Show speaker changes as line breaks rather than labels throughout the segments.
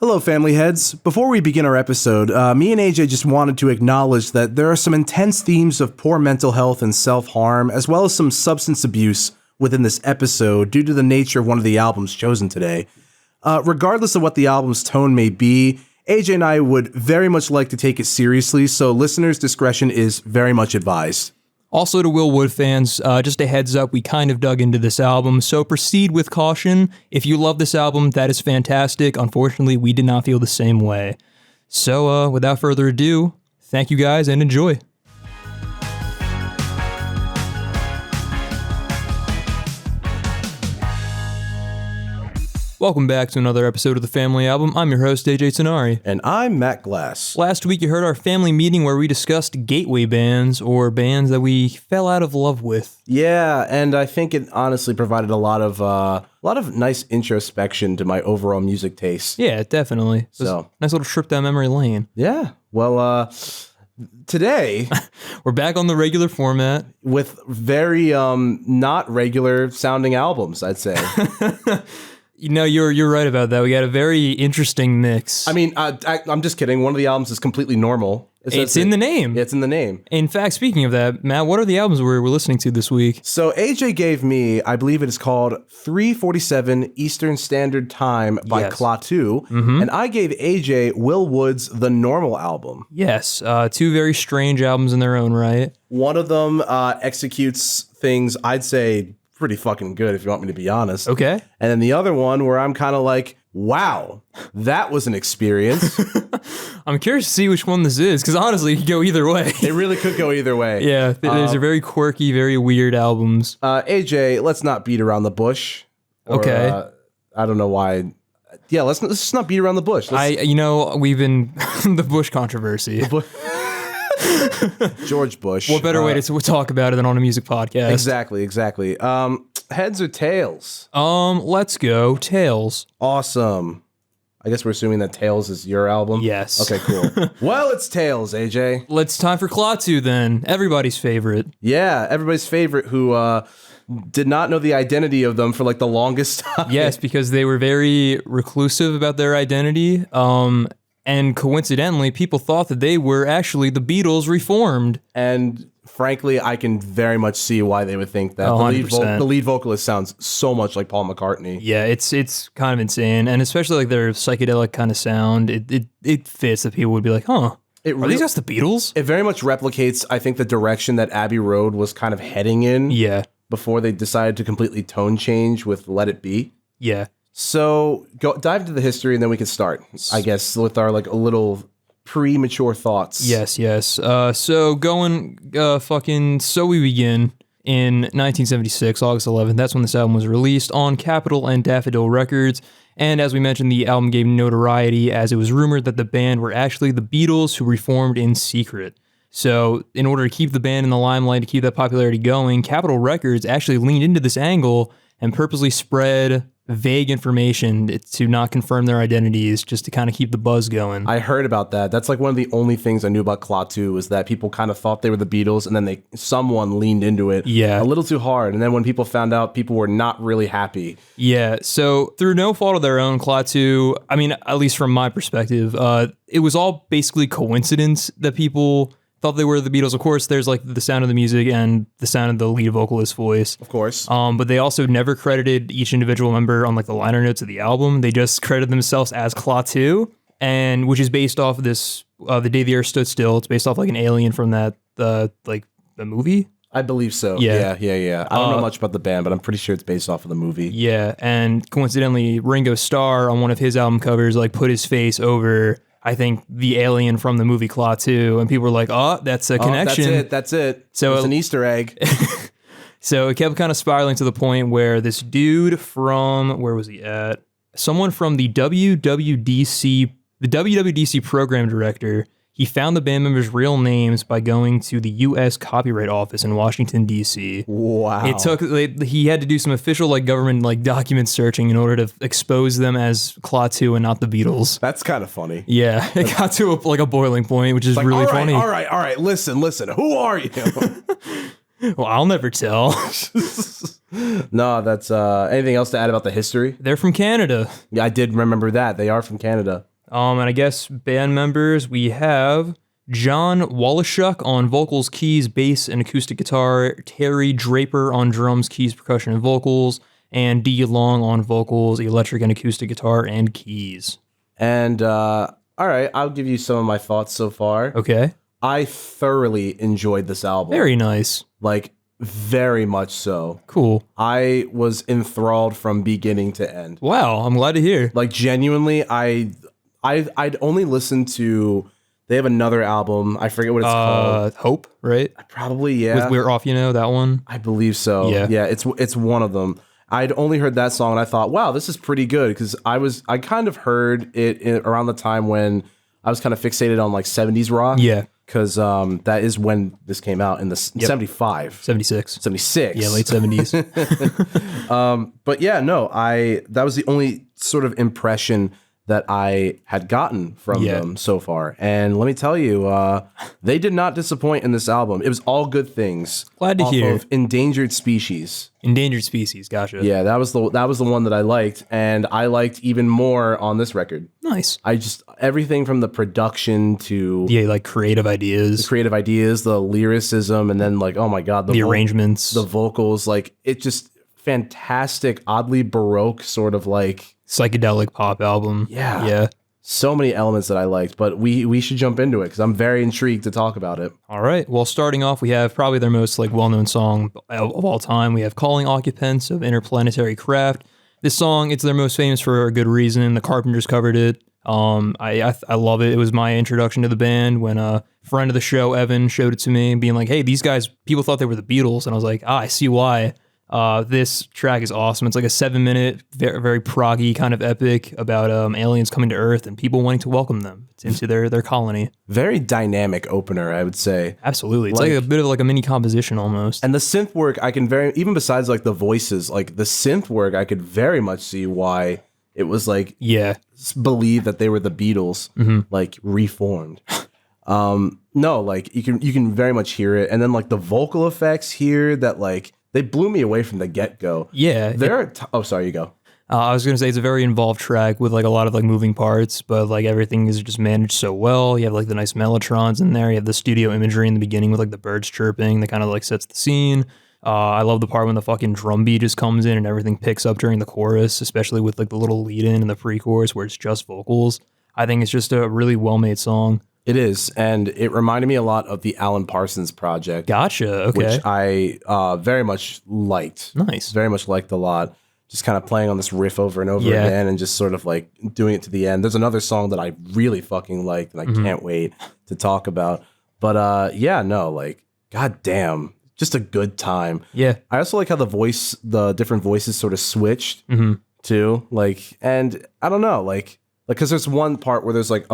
Hello, family heads. Before we begin our episode, me and AJ just wanted to acknowledge that there are some intense themes of poor mental health and self-harm, as well as some substance abuse within this episode due to the nature of one of the albums chosen today. Regardless of what the album's tone may be, AJ and I would very much like to take it seriously, so listeners' discretion is very much advised.
Also to Will Wood fans, just a heads up, we kind of dug into this album, so proceed with caution. If you love this album, that is fantastic. Unfortunately, we did not feel the same way. So without further ado, thank you guys and enjoy. Welcome back to another episode of The Family Album. I'm your host, AJ Tenari.
And I'm Matt Glass.
Last week you heard our family meeting where we discussed gateway bands, or bands that we fell out of love with.
Yeah, and I think it honestly provided a lot of nice introspection to my overall music taste.
Yeah, definitely. So nice little trip down memory lane.
Yeah. Well, today
we're back on the regular format
with very not regular sounding albums, I'd say.
You know, you're right about that. We got a very interesting mix.
I mean, I'm just kidding. One of the albums is completely normal.
It's in the name.
Yeah, it's in the name.
In fact, speaking of that, Matt, what are the albums we're listening to this week?
So AJ gave me, I believe it is called 3:47 Eastern Standard Time by Klaatu, and I gave AJ Will Wood's The Normal album.
Yes, two very strange albums in their own right.
One of them executes things, I'd say, pretty fucking good, if you want me to be honest.
Okay.
And then the other one where I'm kind of like, wow, that was an experience.
I'm curious to see which one this is, because honestly, it could go either way.
It really could go either way.
Yeah, these are very quirky, very weird albums.
AJ, let's not beat around the bush.
Okay.
I don't know why. Yeah, let's just not beat around the bush.
We've been the Bush controversy.
George Bush.
What better way to talk about it than on a music podcast?
Exactly. Heads or tails?
Let's go tails.
Awesome. I guess we're assuming that Tails is your album?
Yes.
Okay, cool. Well, it's Tails, AJ.
It's time for Klaatu then. Everybody's favorite.
Yeah, everybody's favorite who did not know the identity of them for like the longest time.
Yes, because they were very reclusive about their identity. And coincidentally, people thought that they were actually the Beatles reformed.
And frankly, I can very much see why they would think that. The lead vocalist sounds so much like Paul McCartney.
Yeah, it's kind of insane. And especially like their psychedelic kind of sound, it fits that people would be like, huh, are these guys the Beatles?
It very much replicates, I think, the direction that Abbey Road was kind of heading in.
Yeah.
Before they decided to completely tone change with Let It Be.
Yeah.
So dive into the history and then we can start, I guess, with our like a little premature thoughts.
Yes. So we begin in 1976, August 11th. That's when this album was released on Capitol and Daffodil Records. And as we mentioned, the album gave notoriety as it was rumored that the band were actually the Beatles who reformed in secret. So in order to keep the band in the limelight, to keep that popularity going, Capitol Records actually leaned into this angle and purposely spread vague information to not confirm their identities, just to kind of keep the buzz going.
I heard about that. That's like one of the only things I knew about Klaatu was that people kind of thought they were the Beatles, and then someone leaned into it a little too hard. And then when people found out, people were not really happy.
Yeah. So through no fault of their own, Klaatu, I mean, at least from my perspective, it was all basically coincidence that people thought they were the Beatles. Of course, there's like the sound of the music and the sound of the lead vocalist voice.
Of course.
But they also never credited each individual member on like the liner notes of the album. They just credited themselves as Klaatu, and which is based off of this, The Day the Earth Stood Still. It's based off like an alien from the movie.
I believe so.
Yeah.
I don't know much about the band, but I'm pretty sure it's based off of the movie.
Yeah, and coincidentally, Ringo Starr on one of his album covers like put his face over, I think, the alien from the movie Klaatu, and people were like, oh, that's a connection.
That's it.
So
it's an Easter egg.
So it kept kind of spiraling to the point where this dude from, where was he at? Someone from the WWDC program director, he found the band members' real names by going to the U.S. Copyright Office in Washington, D.C.
Wow.
He had to do some official like government like document searching in order to expose them as Klaatu and not the Beatles.
That's kind of funny.
Yeah, it got to a boiling point, which is like, really funny.
All right. Listen. Who are you?
Well, I'll never tell.
No, that's anything else to add about the history?
They're from Canada.
Yeah, I did remember that. They are from Canada.
And I guess band members, we have John Wallachuk on vocals, keys, bass, and acoustic guitar, Terry Draper on drums, keys, percussion, and vocals, and D. Long on vocals, electric and acoustic guitar, and keys.
And, all right, I'll give you some of my thoughts so far.
Okay.
I thoroughly enjoyed this album.
Very nice.
Like, very much so.
Cool.
I was enthralled from beginning to end.
Wow, I'm glad to hear.
Like, genuinely, I'd only listened to... They have another album. I forget what it's called.
Hope, right?
Probably, yeah.
With We're Off, that one?
I believe so. Yeah, it's one of them. I'd only heard that song and I thought, wow, this is pretty good, because I kind of heard it around the time when I was kind of fixated on like 70s rock.
Yeah.
Because that is when this came out in the 75.
76.
76.
Yeah, late 70s.
But yeah, no, that was the only sort of impression that I had gotten from them so far. And let me tell you, they did not disappoint in this album. It was all good things.
Glad to hear.
Of Endangered Species.
Endangered Species, gotcha.
Yeah, that was the one that I liked, and I liked even more on this record.
Nice.
Everything from the production to
like creative ideas,
the lyricism, and then like, oh my god,
the arrangements,
the vocals, like it just fantastic, oddly baroque sort of like
psychedelic-pop album. Yeah.
So many elements that I liked, but we should jump into it because I'm very intrigued to talk about it.
All right. Well, starting off, we have probably their most like well-known song of all time. We have Calling Occupants of Interplanetary Craft. This song, it's their most famous for a good reason. The Carpenters covered it. I love it. It was my introduction to the band when a friend of the show, Evan, showed it to me, being like, hey, these guys, people thought they were the Beatles. And I was like, I see why. This track is awesome. It's like a 7-minute, very, very proggy kind of epic about aliens coming to Earth and people wanting to welcome them into their colony.
Very dynamic opener, I would say.
Absolutely. It's like a bit of like a mini composition almost.
And the synth work, even besides like the voices, like the synth work, I could very much see why it was like, believe that they were the Beatles, like reformed. No, like you can very much hear it. And then like the vocal effects here that like, they blew me away from the get-go. Yeah. Sorry, you go.
I was going to say it's a very involved track with like a lot of like moving parts, but like everything is just managed so well. You have like the nice mellotrons in there. You have the studio imagery in the beginning with like the birds chirping that kind of like sets the scene. I love the part when the fucking drum beat just comes in and everything picks up during the chorus, especially with like the little lead-in and the pre-chorus where it's just vocals. I think it's just a really well-made song.
It is, and it reminded me a lot of the Alan Parsons project.
Gotcha, okay.
Which I very much liked.
Nice.
Very much liked a lot. Just kind of playing on this riff over and over again and just sort of like doing it to the end. There's another song that I really fucking liked and I can't wait to talk about. But like, goddamn, just a good time. Yeah. I also like how the different voices sort of switched too. Like, and I don't know, like, because there's one part where there's like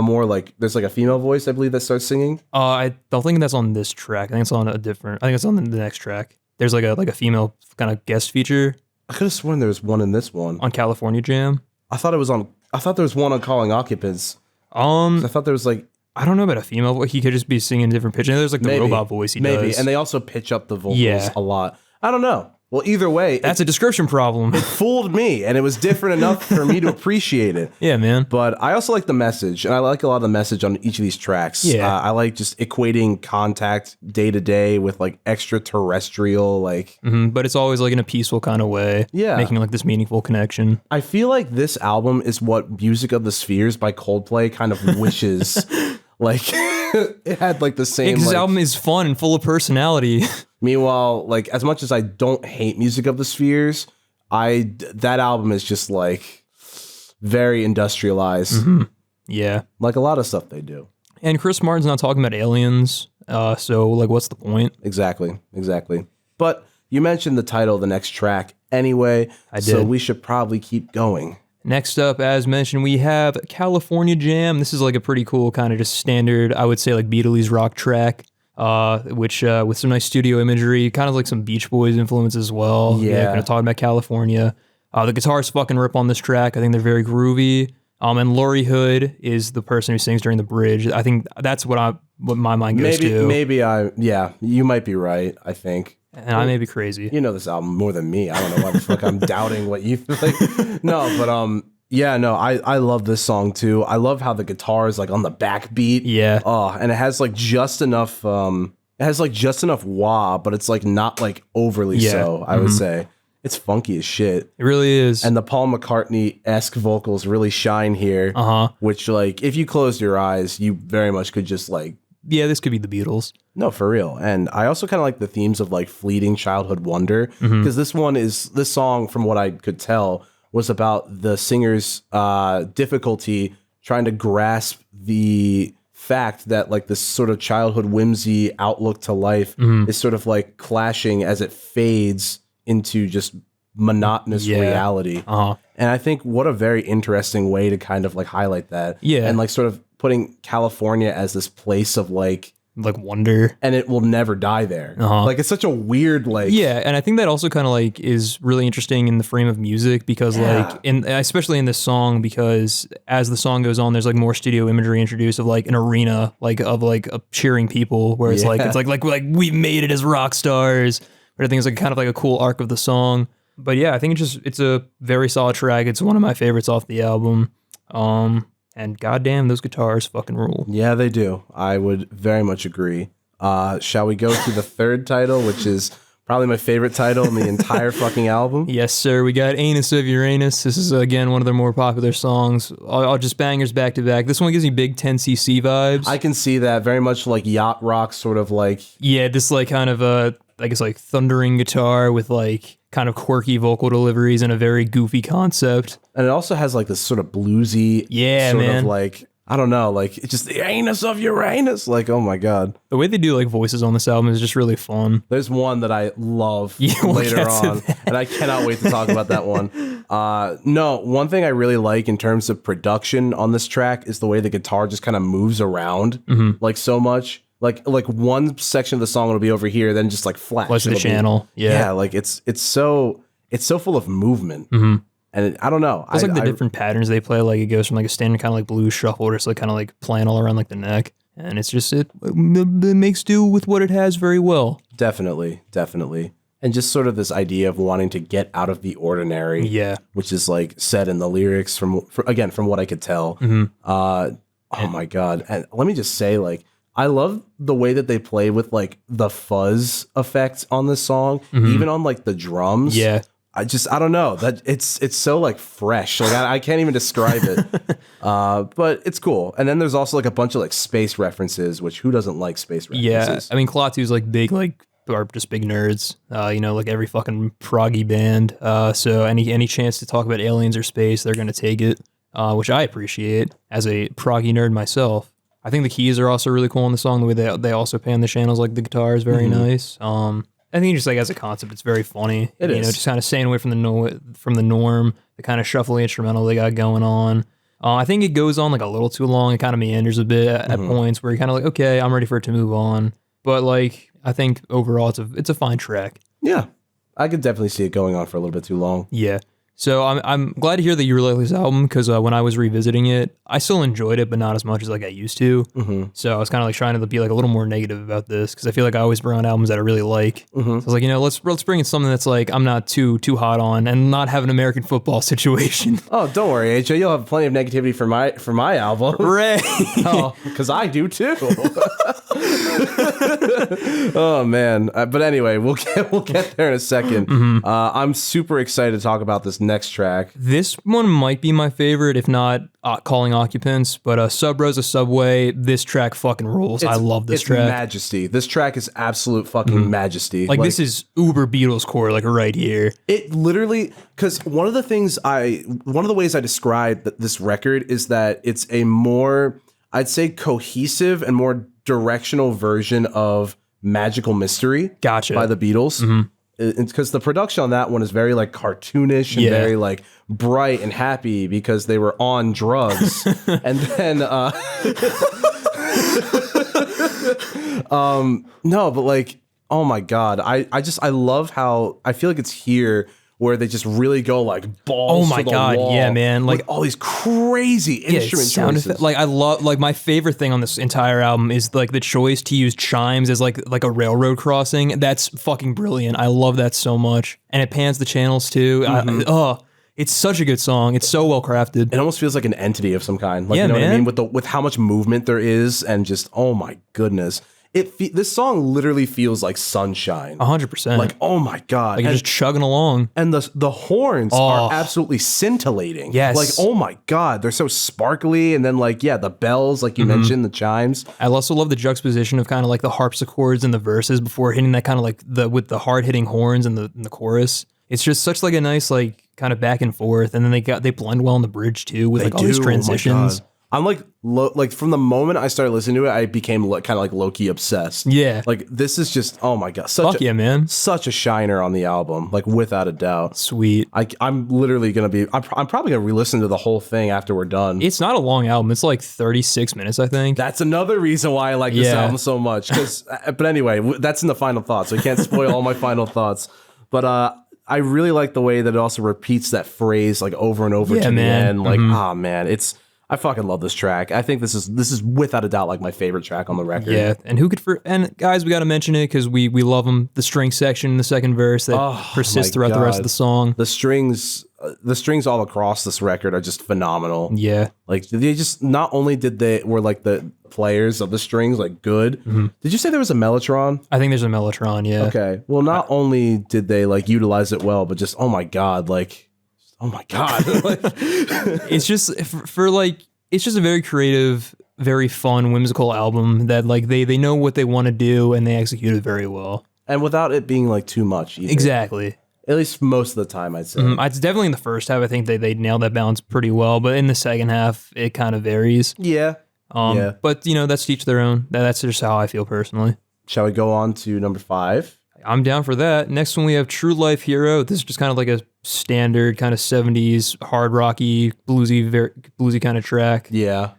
there's like a female voice, I believe, that starts singing.
I don't think that's on this track. I think it's on I think it's on the next track. There's like a female kind of guest feature.
I could have sworn there was one in this one.
On California Jam?
I thought there was one on Calling Occupants. I thought there was like,
I don't know about a female voice. He could just be singing different pitch. There's like the robot voice he does.
And they also pitch up the vocals a lot. I don't know. Well, either way,
that's a description problem.
It fooled me, and it was different enough for me to appreciate it.
Yeah, man.
But I also like the message, and I like a lot of the message on each of these tracks. Yeah, I like just equating contact day to day with like extraterrestrial, like.
But it's always like in a peaceful kind of way. Yeah, making like this meaningful connection.
I feel like this album is what Music of the Spheres by Coldplay kind of wishes. Like it had like the same.
This album is fun and full of personality.
Meanwhile, like as much as I don't hate Music of the Spheres, that album is just like very industrialized.
Yeah,
like a lot of stuff they do.
And Chris Martin's not talking about aliens, so like, what's the point?
Exactly. But you mentioned the title of the next track anyway, I did. So we should probably keep going.
Next up, as mentioned, we have California Jam. This is like a pretty cool kind of just standard, I would say, like Beatles rock track, which with some nice studio imagery, kind of like some Beach Boys influence as well. Yeah, kind of talking about California. The guitars fucking rip on this track. I think they're very groovy. And Laurie Hood is the person who sings during the bridge. I think that's what my mind goes to.
You might be right, I think.
And I may be crazy.
You know this album more than me. I don't know why the fuck I'm doubting what you like. No, but Yeah, no, I love this song too. I love how the guitar is like on the backbeat.
Yeah.
Oh, and it has like just enough wah, but it's like not like overly so, I would say. It's funky as shit.
It really is.
And the Paul McCartney-esque vocals really shine here. Which, like, if you closed your eyes, you very much could just like,
yeah, this could be the Beatles.
no, for real. And I also kind of like the themes of like fleeting childhood wonder, because this song, from what I could tell, was about the singer's difficulty trying to grasp the fact that like this sort of childhood whimsy outlook to life is sort of like clashing as it fades into just monotonous reality. And I think what a very interesting way to kind of like highlight that. Yeah. And like sort of putting California as this place of like
wonder,
and it will never die there. Like it's such a weird like,
yeah. And I think that also kind of like is really interesting in the frame of music, because like especially in this song, because as the song goes on, there's like more studio imagery introduced of like an arena, like of like cheering people, where it's like we made it as rock stars. But I think it's like kind of like a cool arc of the song. But yeah, I think it's a very solid track. It's one of my favorites off the album. And goddamn, those guitars fucking rule. Yeah,
they do. I would very much agree. Shall we go to the third title, which is probably my favorite title in the entire fucking album?
Yes, sir. We got Anus of Uranus. This is, again, one of their more popular songs. I'll just bangers back to back. This one gives me big 10cc vibes.
I can see that. Very much like yacht rock, sort of like...
Yeah, this like kind of I guess like thundering guitar with like kind of quirky vocal deliveries and a very goofy concept.
And it also has like this sort of bluesy, sort of like, I don't know, like it's just the anus of Uranus. Like, oh my God.
The way they do like voices on this album is just really fun.
There's one that I love later on, and I cannot wait to talk about that one. No, one thing I really like in terms of production on this track is the way the guitar just kind of moves around like so much. Like one section of the song will be over here, then just like flash.
Flash the channel.
Yeah, like it's so full of movement. And I don't know.
It's like the different patterns they play. Like it goes from like a standard kind of like blues shuffle to just like kind of like playing all around like the neck. And it's just, it makes do with what it has very well.
Definitely. And just sort of this idea of wanting to get out of the ordinary.
Yeah.
Which is like said in the lyrics from what I could tell. Oh my God. And let me just say, like, I love the way that they play with like the fuzz effect on this song, even on like the drums.
Yeah.
I don't know, that it's so like fresh. Like I can't even describe it. But it's cool. And then there's also like a bunch of like space references, which who doesn't like space references?
Yeah. I mean, Klaatu's like big, like are just big nerds. You know, like every fucking proggy band. So any chance to talk about aliens or space, they're gonna take it, which I appreciate as a proggy nerd myself. I think the keys are also really cool in the song. The way they also pan the channels, like the guitar is very nice. I think just like as a concept, it's very funny.
It is.
You know, just kind of staying away from the norm, the kind of shuffly instrumental they got going on. I think it goes on like a little too long. It kind of meanders a bit at points where you're kind of like, okay, I'm ready for it to move on. But like, I think overall it's a fine track.
Yeah, I could definitely see it going on for a little bit too long.
Yeah. So I'm glad to hear that you really like this album, because when I was revisiting it, I still enjoyed it, but not as much as like I used to. So I was kind of like trying to be like a little more negative about this, because I feel like I always bring on albums that I really like. So I was like, you know, let's bring in something that's like I'm not too hot on and not have an American football situation.
Oh, don't worry, AJ. You'll have plenty of negativity for my album.
Right.
Oh, because I do too. Oh man. But anyway, we'll get there in a second. I'm super excited to talk about this next track.
This one might be my favorite, if not Calling Occupants, but Sub-Rosa Subway, this track fucking rules. I love this track.
It's majesty. This track is absolute fucking majesty.
Like this is uber Beatles core, like right here.
It literally, because one of the ways I describe this record is that it's a more, I'd say, cohesive and more directional version of Magical Mystery.
Gotcha.
By the Beatles. Because the production on that one is very like cartoonish and very like bright and happy because they were on drugs. And then no, but like, oh my God, I love how I feel like it's here where they just really go like balls to the wall.
Yeah, man, like
all these crazy instrument choices.
Like I love, like my favorite thing on this entire album is like the choice to use chimes as like a railroad crossing. That's fucking brilliant. I love that so much, and it pans the channels too. It's such a good song. It's so well crafted.
It almost feels like an entity of some kind. Like,
Yeah,
you know what I
man.
mean? With how much movement there is and just, oh my goodness. This song literally feels like sunshine.
100%.
Like, oh my God.
Like you're just chugging along.
And the horns are absolutely scintillating.
Yes.
Like, oh my God, they're so sparkly. And then like, yeah, the bells, like you mentioned, the chimes.
I also love the juxtaposition of kind of like the harpsichords in the verses before hitting that kind of like with the hard hitting horns in the chorus. It's just such like a nice like kind of back and forth. And then they blend well in the bridge too with like all these transitions.
I'm like from the moment I started listening to it, I became kind of like low-key obsessed.
Yeah.
Like this is just, oh my God.
Fuck yeah, man.
Such a shiner on the album, like without a doubt.
Sweet.
I'm literally going to be, I'm probably going to re-listen to the whole thing after we're done.
It's not a long album. It's like 36 minutes, I think.
That's another reason why I like this album so much. But anyway, that's in the final thoughts. So I can't spoil all my final thoughts. But I really like the way that it also repeats that phrase like over and over to the end. Like, man, I fucking love this track. I think this is without a doubt like my favorite track on the record.
Yeah, and and guys, we got to mention it because we love them. The string section in the second verse that persists throughout the rest of the song.
The strings all across this record are just phenomenal.
Yeah,
like they just not only were like the players of the strings like good. Did you say there was a mellotron?
I think there's a mellotron. Yeah.
Okay. Well, not only did they like utilize it well, but just oh my God, like. Oh my God. Like,
it's just it's just a very creative, very fun, whimsical album that like they know what they want to do and they execute it very well.
And without it being like too much either.
Exactly.
At least most of the time, I'd say.
It's definitely in the first half. I think they nailed that balance pretty well, but in the second half, it kind of varies.
Yeah.
But that's to each their own. That's just how I feel personally.
Shall we go on to number 5?
I'm down for that. Next one we have True Life Hero. This is just kind of like a standard kind of 70s hard rocky bluesy kind of track.
Yeah.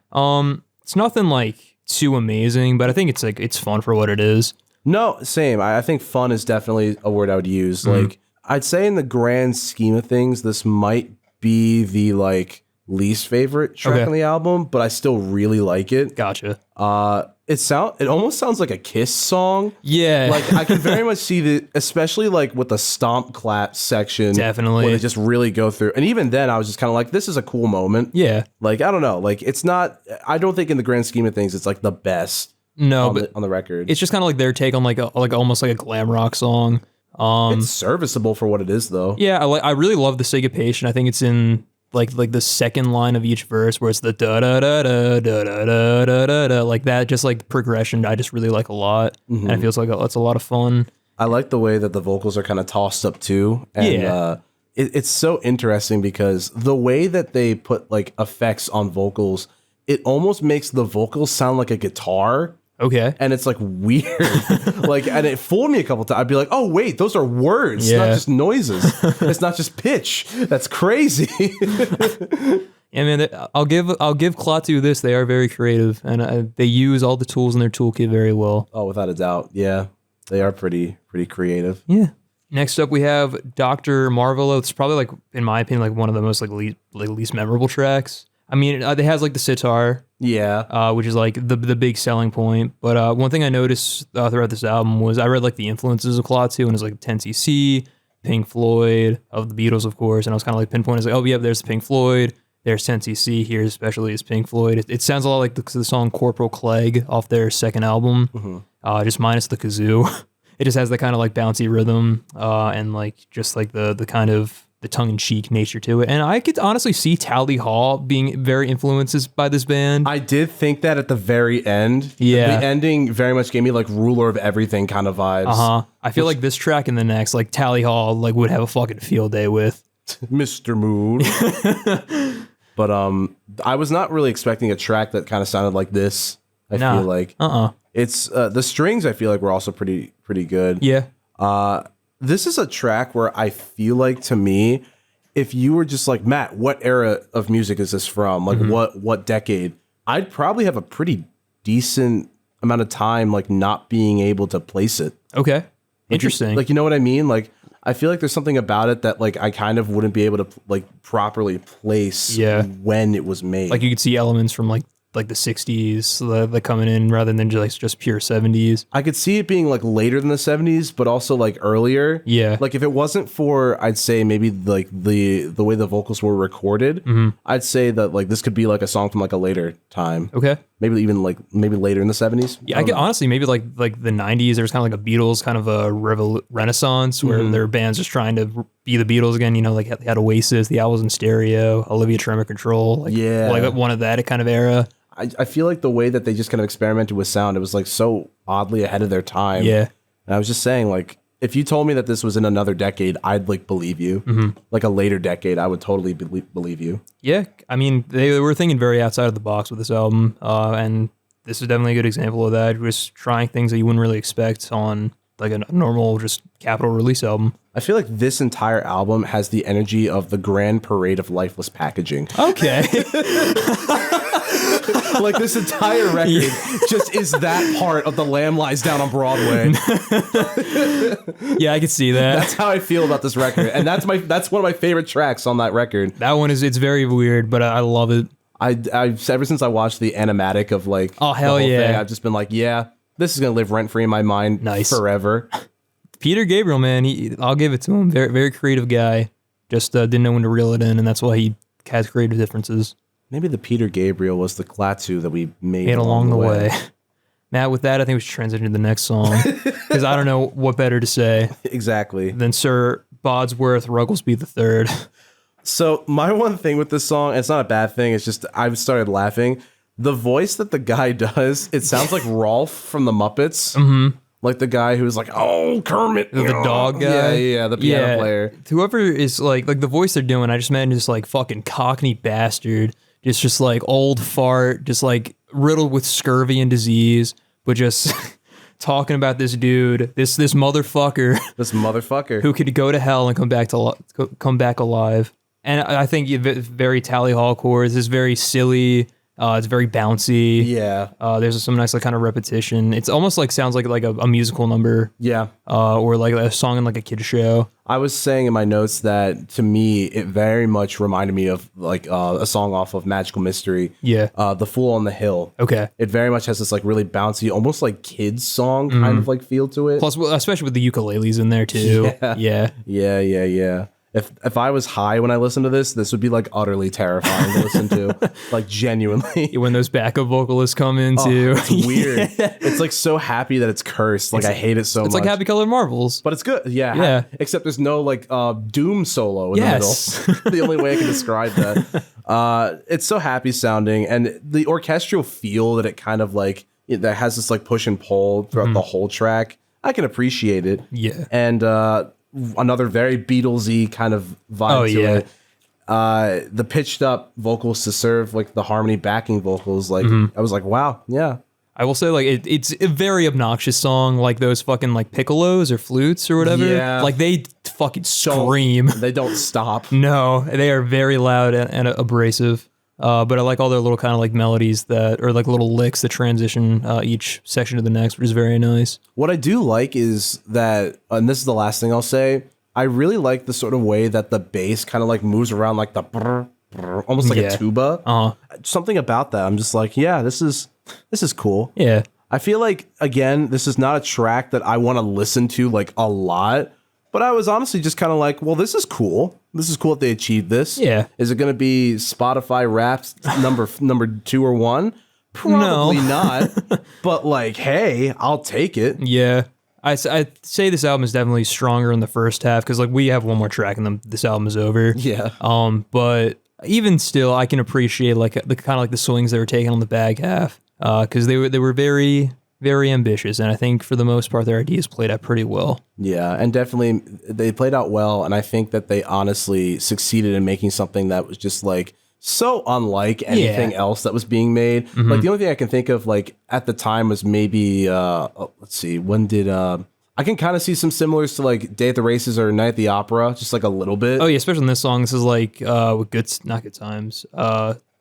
It's nothing like too amazing, but I think it's fun for what it is.
No, same. I think fun is definitely a word I would use. Like I'd say in the grand scheme of things, this might be the like least favorite track on the album, but I still really like it.
Gotcha.
It almost sounds like a Kiss song.
Yeah.
Like I can very much see especially like with the stomp clap section.
Definitely.
Where they just really go through. And even then I was just kind of like, this is a cool moment.
Yeah.
Like, I don't know. Like it's not, I don't think in the grand scheme of things, it's like the best on the record.
It's just kind of like their take on like almost like a glam rock song.
It's serviceable for what it is though.
Yeah. I really love the syncopation. I think it's in like the second line of each verse where it's the da da da da da da da da da da, like that, just like progression I just really like a lot. And it feels like it's a lot of fun.
I like the way that the vocals are kind of tossed up too. And it's so interesting because the way that they put like effects on vocals, it almost makes the vocals sound like a guitar.
Okay.
And it's like weird. Like, and it fooled me a couple times. I'd be like, oh wait, those are words, not just noises. It's not just pitch. That's crazy.
Yeah, man, I'll give Klaatu this. They are very creative, and they use all the tools in their toolkit very well.
Oh, without a doubt. Yeah, they are pretty creative.
Yeah. Next up, we have Dr. Marvello. It's probably like, in my opinion, like one of the most like least memorable tracks. I mean, it has like the sitar.
Yeah.
Which is like the big selling point. But one thing I noticed throughout this album was I read like the influences of Klaatu, and it's like 10cc, Pink Floyd, of the Beatles, of course. And I was kind of like pinpointing, like, oh yeah, there's the Pink Floyd, there's 10cc, here especially is Pink Floyd. It sounds a lot like the song Corporal Clegg off their second album, just minus the kazoo. It just has that kind of like bouncy rhythm and like just like the kind of the tongue-in-cheek nature to it. And I could honestly see Tally Hall being very influenced by this band.
I did think that at the very end.
Yeah.
The ending very much gave me like Ruler of Everything kind of vibes.
I feel like this track and the next, like Tally Hall, like would have a fucking field day with.
Mr. Mood. But I was not really expecting a track that kind of sounded like this. I feel like. It's the strings I feel like were also pretty good.
Yeah.
This is a track where I feel like, to me, if you were just like, Matt, what era of music is this from? Like, what decade? I'd probably have a pretty decent amount of time, like, not being able to place it.
Okay. Interesting.
Like, you know what I mean? Like, I feel like there's something about it that, like, I kind of wouldn't be able to, like, properly place when it was made.
Like, you could see elements from, like, like the 60s, like coming in rather than just pure 70s.
I could see it being like later than the 70s, but also like earlier.
Yeah.
Like if it wasn't for, I'd say maybe like the way the vocals were recorded, I'd say that like this could be like a song from like a later time.
Okay.
Maybe even like maybe later in the 70s.
Yeah, I could honestly maybe like the 90s. There was kind of like a Beatles kind of a renaissance where their band's just trying to be the Beatles again. You know, like they had Oasis, the albums in stereo, Olivia Tremor Control. Like,
Yeah.
like one of that kind of era.
I feel like the way that they just kind of experimented with sound, it was like so oddly ahead of their time.
Yeah.
And I was just saying, like, if you told me that this was in another decade, I'd like believe you. Like a later decade, I would totally believe you.
Yeah, I mean, they were thinking very outside of the box with this album, and this is definitely a good example of that. Just trying things that you wouldn't really expect on like a normal, just Capitol release album.
I feel like this entire album has the energy of the Grand Parade of Lifeless Packaging.
Okay.
Like this entire record just is that part of The Lamb Lies Down on Broadway.
Yeah, I could see that.
That's how I feel about this record, and that's one of my favorite tracks on that record.
That one it's very weird, but I love it.
I've ever since I watched the animatic of like
Oh, hell
the whole
yeah.
thing, I've just been like, yeah, this is gonna live rent free in my mind forever.
Peter Gabriel, man, I'll give it to him. Very, very creative guy. Just didn't know when to reel it in, and that's why he has creative differences.
Maybe the Peter Gabriel was the Klaatu that we made
along the way. Matt, with that, I think we should transition to the next song because I don't know what better to say
Exactly.
than Sir Bodsworth Rugglesby III.
So my one thing with this song, it's not a bad thing, it's just I've started laughing. The voice that the guy does, it sounds like Rolf from the Muppets. Like the guy who's like, oh, Kermit.
The dog guy?
Yeah, the piano player.
Whoever is like the voice they're doing, I just imagine just like fucking cockney bastard. Just like old fart, just like riddled with scurvy and disease, but just talking about this dude, this motherfucker.
This motherfucker.
Who could go to hell and come back alive. And I think very Tally Hall chords. It's very silly. It's very bouncy.
Yeah.
There's some nice like kind of repetition. It's almost like sounds like a musical number.
Yeah.
Or like a song in like a kid's show.
I was saying in my notes that to me it very much reminded me of like a song off of Magical Mystery.
Yeah.
The Fool on the Hill.
Okay.
It very much has this like really bouncy, almost like kids song kind of like feel to it.
Plus, especially with the ukuleles in there too. Yeah.
Yeah. If I was high when I listened to this would be like utterly terrifying to listen to. Like genuinely.
When those backup vocalists come in too.
It's weird. It's like so happy that it's cursed. Like I hate it so much.
It's like Happy Colored Marbles.
But it's good. Yeah.
Yeah.
Except there's no like doom solo in the middle. The only way I can describe that. It's so happy sounding, and the orchestral feel that it kind of like that has this like push and pull throughout the whole track. I can appreciate it.
Yeah.
And another very Beatles-y kind of vibe to it. The pitched up vocals to serve like the harmony backing vocals. Like I was like, wow, yeah.
I will say like it's a very obnoxious song, like those fucking like piccolos or flutes or whatever.
Yeah.
Like they fucking scream.
They don't stop.
No, they are very loud and abrasive. But I like all their little kind of like melodies that, or like little licks that transition each section to the next, which is very nice.
What I do like is that, and this is the last thing I'll say, I really like the sort of way that the bass kind of like moves around like the brr, brr, almost like a tuba. Something about that. I'm just like, yeah, this is cool.
Yeah.
I feel like, again, this is not a track that I want to listen to like a lot, but I was honestly just kind of like, well, this is cool. This is cool that they achieved this.
Yeah.
Is it going to be Spotify Wrapped number 2 or 1? Probably not. But like, hey, I'll take it.
Yeah. I say this album is definitely stronger in the first half because like we have one more track and this album is over.
Yeah.
But even still, I can appreciate like the kind of like the swings they were taking on the back half because they were very, very ambitious, and I think for the most part their ideas played out pretty well. Yeah,
and definitely they played out well, and I think that they honestly succeeded in making something that was just like so unlike anything else that was being made. Like the only thing I can think of like at the time was maybe let's see, when did I can kind of see some similars to like Day at the Races or Night at the Opera, just like a little bit.
Oh yeah, especially in this song. This is like with not good times.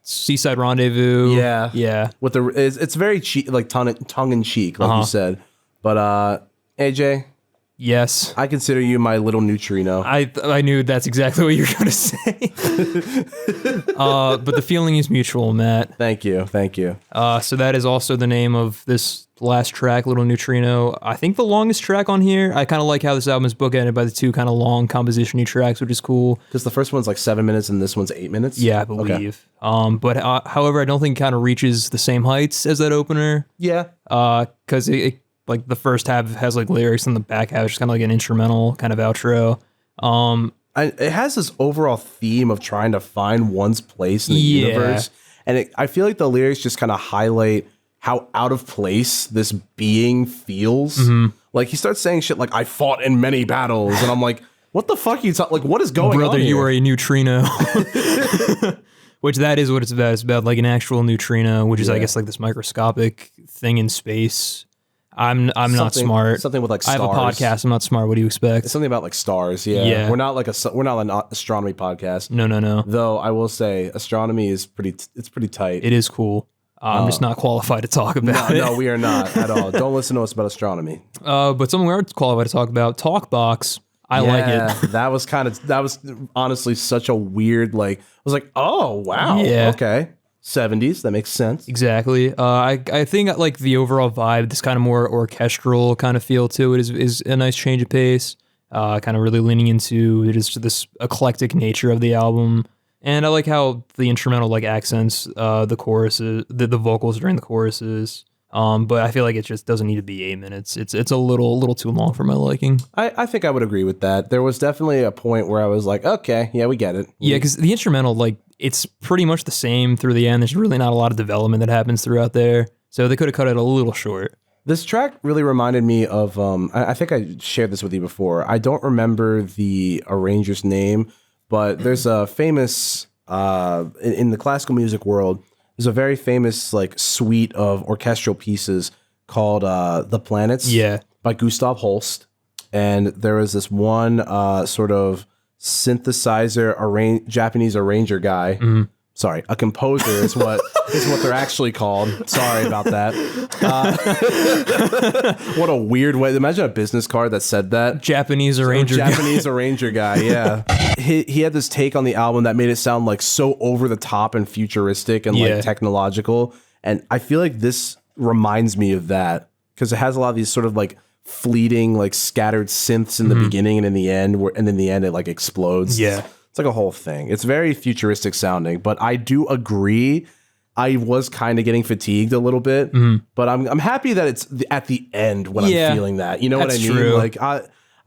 Seaside Rendezvous. Yeah.
With it's very cheap, like tongue in cheek, like you said. But AJ,
Yes.
I consider you my little neutrino.
I knew that's exactly what you were going to say. But the feeling is mutual, Matt.
Thank you.
So that is also the name of this last track, Little Neutrino. I think the longest track on here. I kind of like how this album is bookended by the two kind of long composition-y tracks, which is cool.
Because the first one's like 7 minutes and this one's 8 minutes?
Yeah, I believe. Okay. But however, I don't think it kind of reaches the same heights as that opener.
Yeah.
Because it like the first half has like lyrics and the back half is just kind of like an instrumental kind of outro.
It has this overall theme of trying to find one's place in the universe. And I feel like the lyrics just kind of highlight how out of place this being feels. Mm-hmm. Like he starts saying shit like, I fought in many battles. And I'm like, what the fuck are you talking? Like, what is going on
Brother,
here?
you are a neutrino. Which that is what it's about. It's about like an actual neutrino, which is, I guess, like this microscopic thing in space. I'm not smart.
Something with like stars.
I have a podcast. I'm not smart. What do you expect?
It's something about like stars. Yeah. We're not an astronomy podcast.
No.
Though I will say astronomy is pretty tight.
It is cool. I'm just not qualified to talk about it.
No, we are not at all. Don't listen to us about astronomy.
But something we are qualified to talk about, Talkbox. I like it.
That was honestly such a weird, like, I was like, oh, wow.
Yeah.
Okay. 70s, that makes sense.
Exactly. I think like the overall vibe, this kind of more orchestral kind of feel to it is a nice change of pace. Kind of really leaning into just this eclectic nature of the album. And I like how the instrumental like accents the choruses, the vocals during the choruses. But I feel like it just doesn't need to be 8 minutes. It's a little too long for my liking.
I think I would agree with that. There was definitely a point where I was like, okay, yeah, we get it.
Yeah, because the instrumental, like, it's pretty much the same through the end. There's really not a lot of development that happens throughout there. So they could have cut it a little short.
This track really reminded me of, I think I shared this with you before. I don't remember the arranger's name, but there's a famous, in the classical music world, there's a very famous like suite of orchestral pieces called The Planets by Gustav Holst. And there was this one sort of synthesizer Japanese arranger guy. Mm-hmm. Sorry, a composer is what they're actually called. Sorry about that. What a weird way. Imagine a business card that said that.
Japanese arranger
guy, yeah. He had this take on the album that made it sound like so over the top and futuristic and like technological. And I feel like this reminds me of that because it has a lot of these sort of like fleeting, like scattered synths in the beginning and in the end, and in the end it like explodes.
Yeah.
It's like a whole thing. It's very futuristic sounding, but I do agree. I was kind of getting fatigued a little bit, but I'm happy that it's at the end when I'm feeling that. You know what I mean?
True.
Like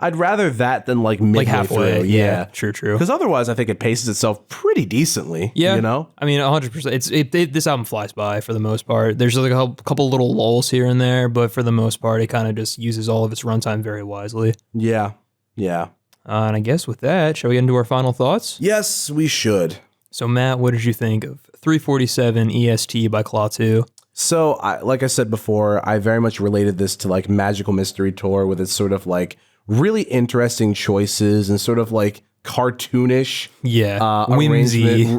I'd rather that than like midway
halfway
through. Yeah,
true.
Because otherwise, I think it paces itself pretty decently. Yeah, you know.
I mean, 100%. This album flies by for the most part. There's like a couple little lulls here and there, but for the most part, it kind of just uses all of its runtime very wisely.
Yeah.
And I guess with that, shall we get into our final thoughts?
Yes, we should.
So, Matt, what did you think of 347 EST by Klaatu?
So, like I said before, I very much related this to like Magical Mystery Tour with its sort of like really interesting choices and sort of like cartoonish,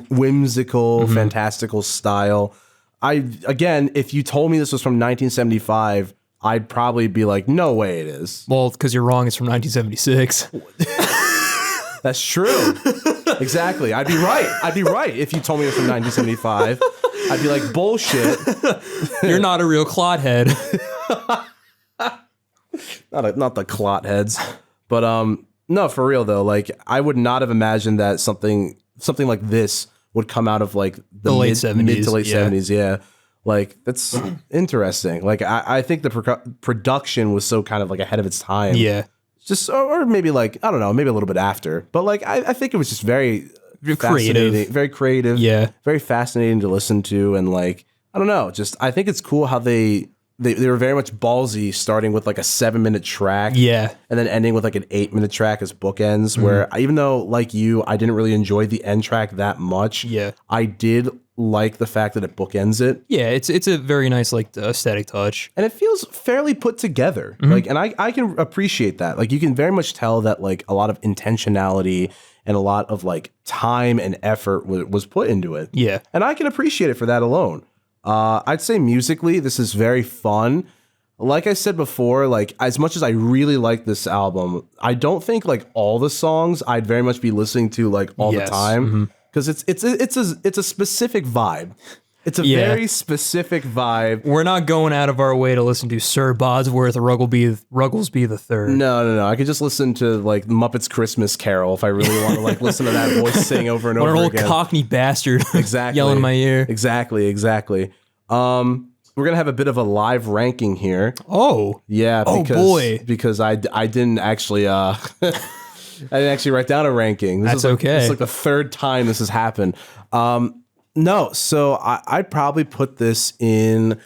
whimsical, fantastical style. Again, if you told me this was from 1975, I'd probably be like, no way it is.
Well, because you're wrong. It's from 1976.
That's true. Exactly. I'd be right if you told me it was from 1975. I'd be like, bullshit.
You're not a real clothead.
Not the clot heads. But no, for real though. Like I would not have imagined that something like this would come out of like the
late 70s.
Mid to late 70s. Yeah. Like that's interesting. Like I think the production was so kind of like ahead of its time.
Yeah.
Just or maybe like I don't know, maybe a little bit after. But like I think it was just very creative, very creative.
Yeah.
Very fascinating to listen to, and like I don't know, just I think it's cool how they were very much ballsy, starting with like a 7-minute track.
Yeah.
And then ending with like an 8-minute track as bookends. Where even though like you, I didn't really enjoy the end track that much.
Yeah.
I did like the fact that it bookends it.
Yeah, it's a very nice like aesthetic touch,
and it feels fairly put together. Like, and I can appreciate that. Like, you can very much tell that like a lot of intentionality and a lot of like time and effort was put into it.
Yeah, and
I can appreciate it for that alone. I'd say musically, this is very fun. like I said before, like as much as I really like this album, I don't think like all the songs I'd very much be listening to like all the time, because it's a specific vibe. It's a very specific vibe.
We're not going out of our way to listen to Sir Bodsworth Rugglesby III.
No. I could just listen to like Muppets Christmas Carol if I really want to like listen to that voice sing over and over again.
What an old Cockney bastard yelling in my ear.
Exactly. We're gonna have a bit of a live ranking here.
Oh.
Yeah. Because I didn't actually I didn't actually write down a ranking. This is like the third time this has happened. No, so I'd probably put this in,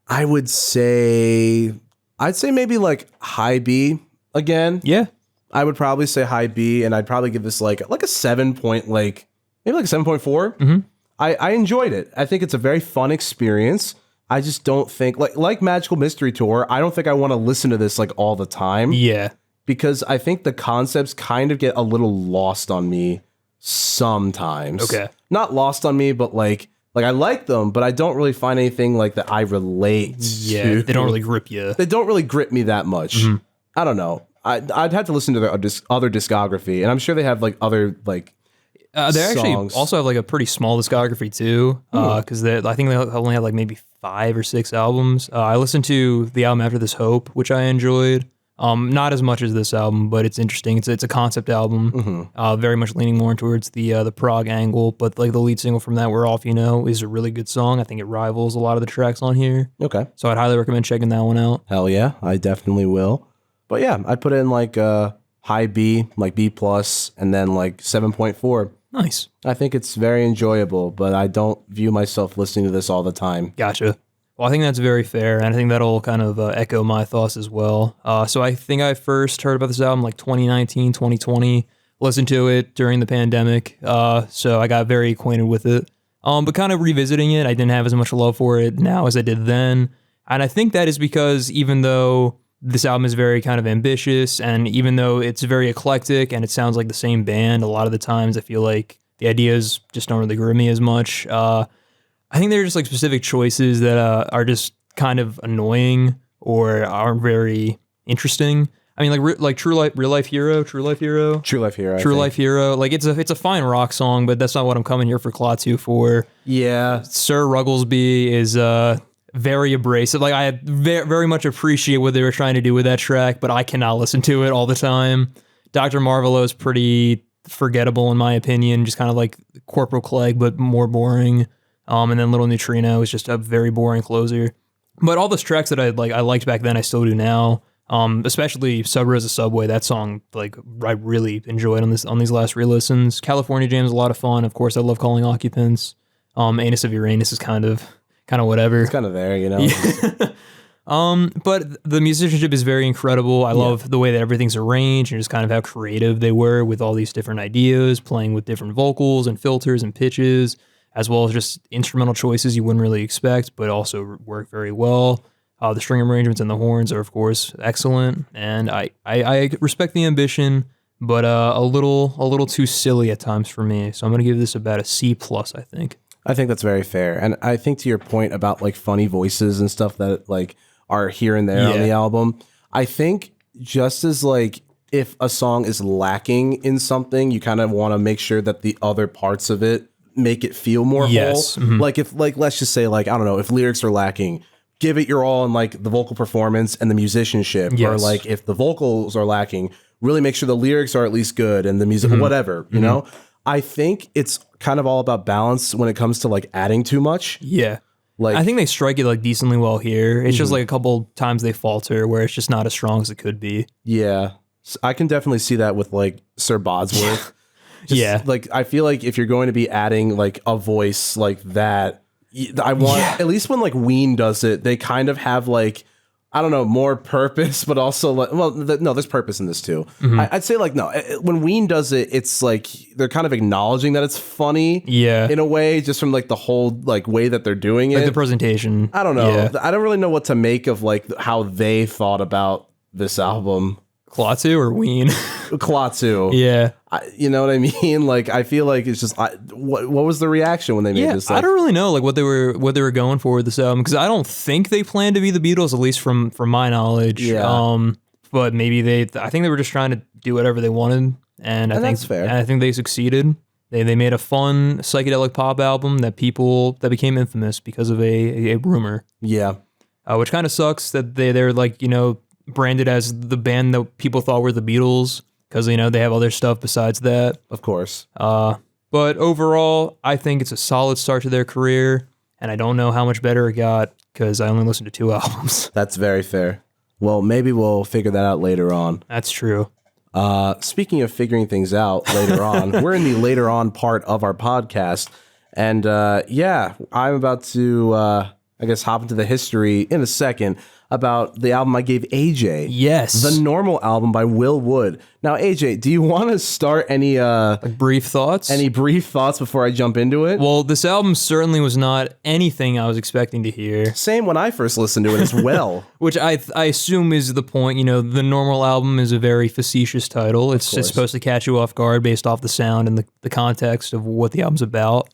I'd say maybe like high B again.
Yeah.
I would probably say high B, and I'd probably give this like a 7 point, maybe like 7.4.
Mm-hmm.
I enjoyed it. I think it's a very fun experience. I just don't think, like Magical Mystery Tour, I don't think I want to listen to this like all the time.
Yeah.
Because I think the concepts kind of get a little lost on me sometimes.
Okay.
Not lost on me, but like I like them, but I don't really find anything like that I relate to.
They don't really grip you.
They don't really grip me that much. Mm-hmm. I don't know. I'd have to listen to their other discography, and I'm sure they have like other like
they
songs.
actually also have like a pretty small discography too, because I think they only have like maybe 5 or 6 albums. I listened to the album After This Hope, which I enjoyed. Not as much as this album, but it's interesting. It's a concept album, very much leaning more towards the prog angle. But like the lead single from that, "We're Off You Know," is a really good song. I think it rivals a lot of the tracks on here.
Okay,
so I'd highly recommend checking that one out.
Hell yeah, I definitely will. But yeah, I'd put it in like high B, like B plus, and then like 7.4.
Nice.
I think it's very enjoyable, but I don't view myself listening to this all the time.
Gotcha. Well, I think that's very fair, and I think that'll kind of echo my thoughts as well. So I think I first heard about this album like 2019, 2020, listened to it during the pandemic, so I got very acquainted with it. But kind of revisiting it, I didn't have as much love for it now as I did then. And I think that is because even though this album is very kind of ambitious, and even though it's very eclectic and it sounds like the same band, a lot of the times I feel like the ideas just don't really grip me as much. I think there are just like specific choices that are just kind of annoying or aren't very interesting. I mean, like True Life Hero. Like it's a fine rock song, but that's not what I'm coming here for Klaatu for.
Yeah,
Sir Rugglesby is very abrasive. Like I very much appreciate what they were trying to do with that track, but I cannot listen to it all the time. Dr. Marvello is pretty forgettable in my opinion, just kind of like Corporal Clegg, but more boring. And then Little Neutrino is just a very boring closer. But all those tracks that I liked back then, I still do now. Especially Sub-Rosa Subway. That song, like, I really enjoyed on these last re-listens. California Jam is a lot of fun. Of course, I love Calling Occupants. Anus of Uranus is kind of whatever.
It's kind of there, you know.
Yeah. But the musicianship is very incredible. I love the way that everything's arranged and just kind of how creative they were with all these different ideas, playing with different vocals and filters and pitches, as well as just instrumental choices you wouldn't really expect, but also work very well. The string arrangements and the horns are, of course, excellent, and I respect the ambition, but a little too silly at times for me. So I'm gonna give this about a C+, I think.
I think that's very fair, and I think to your point about like funny voices and stuff that like are here and there on the album, I think just as like if a song is lacking in something, you kind of want to make sure that the other parts of it make it feel more whole. Mm-hmm. Like if like let's just say like I don't know, if lyrics are lacking, give it your all in like the vocal performance and the musicianship. Or like if the vocals are lacking, really make sure the lyrics are at least good and the music whatever, you know? I think it's kind of all about balance when it comes to like adding too much. Yeah. Like
I think they strike it like decently well here. It's just like a couple times they falter where it's just not as strong as it could be.
Yeah. So I can definitely see that with like Sir Bodsworth. Like I feel like if you're going to be adding like a voice like that, I want at least when like Ween does it, they kind of have like I don't know, more purpose, but also like no, there's purpose in this too. I'd say like no, when Ween does it, it's like they're kind of acknowledging that it's funny, in a way, just from like the whole like way that they're doing it,
like the presentation.
I don't know, I don't really know what to make of like how they thought about this album.
Klaatu or Ween?
Klaatu.
Yeah.
You know what I mean? Like, I feel like it's just, what was the reaction when they made this? Like,
I don't really know like what they were going for with this album, because I don't think they planned to be the Beatles, at least from my knowledge.
Yeah.
But maybe I think they were just trying to do whatever they wanted, and I think
that's fair.
And I think they succeeded. They made a fun psychedelic pop album that became infamous because of a rumor.
Yeah.
Which kind of sucks that they're like, branded as the band that people thought were the Beatles, because, they have other stuff besides that.
Of course.
But overall, I think it's a solid start to their career, and I don't know how much better it got because I only listened to 2 albums.
That's very fair. Well, maybe we'll figure that out later on.
That's true.
Speaking of figuring things out later on, we're in the later on part of our podcast. And I'm about to, hop into the history in a second about the album I gave AJ.
Yes.
The Normal album by Will Wood. Now, AJ, do you want to start any
brief thoughts?
Any brief thoughts before I jump into it?
Well, this album certainly was not anything I was expecting to hear.
Same when I first listened to it as well.
Which I assume is the point. The Normal album is a very facetious title. It's just supposed to catch you off guard based off the sound and the context of what the album's about.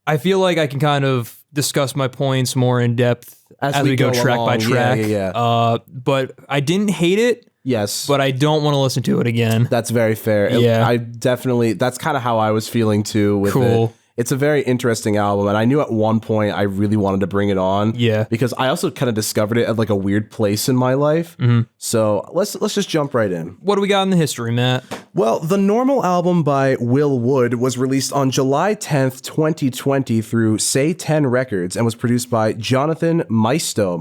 I feel like I can kind of discuss my points more in depth as we go track by track.
Yeah.
But I didn't hate it.
Yes.
But I don't want to listen to it again.
That's very fair. That's kind of how I was feeling too with it. It's a very interesting album, and I knew at one point I really wanted to bring it on.
Yeah.
Because I also kind of discovered it at like a weird place in my life. Mm-hmm. So let's just jump right in.
What do we got in the history, Matt?
Well, the Normal album by Will Wood was released on July 10th, 2020 through Say 10 Records and was produced by Jonathan Maisto,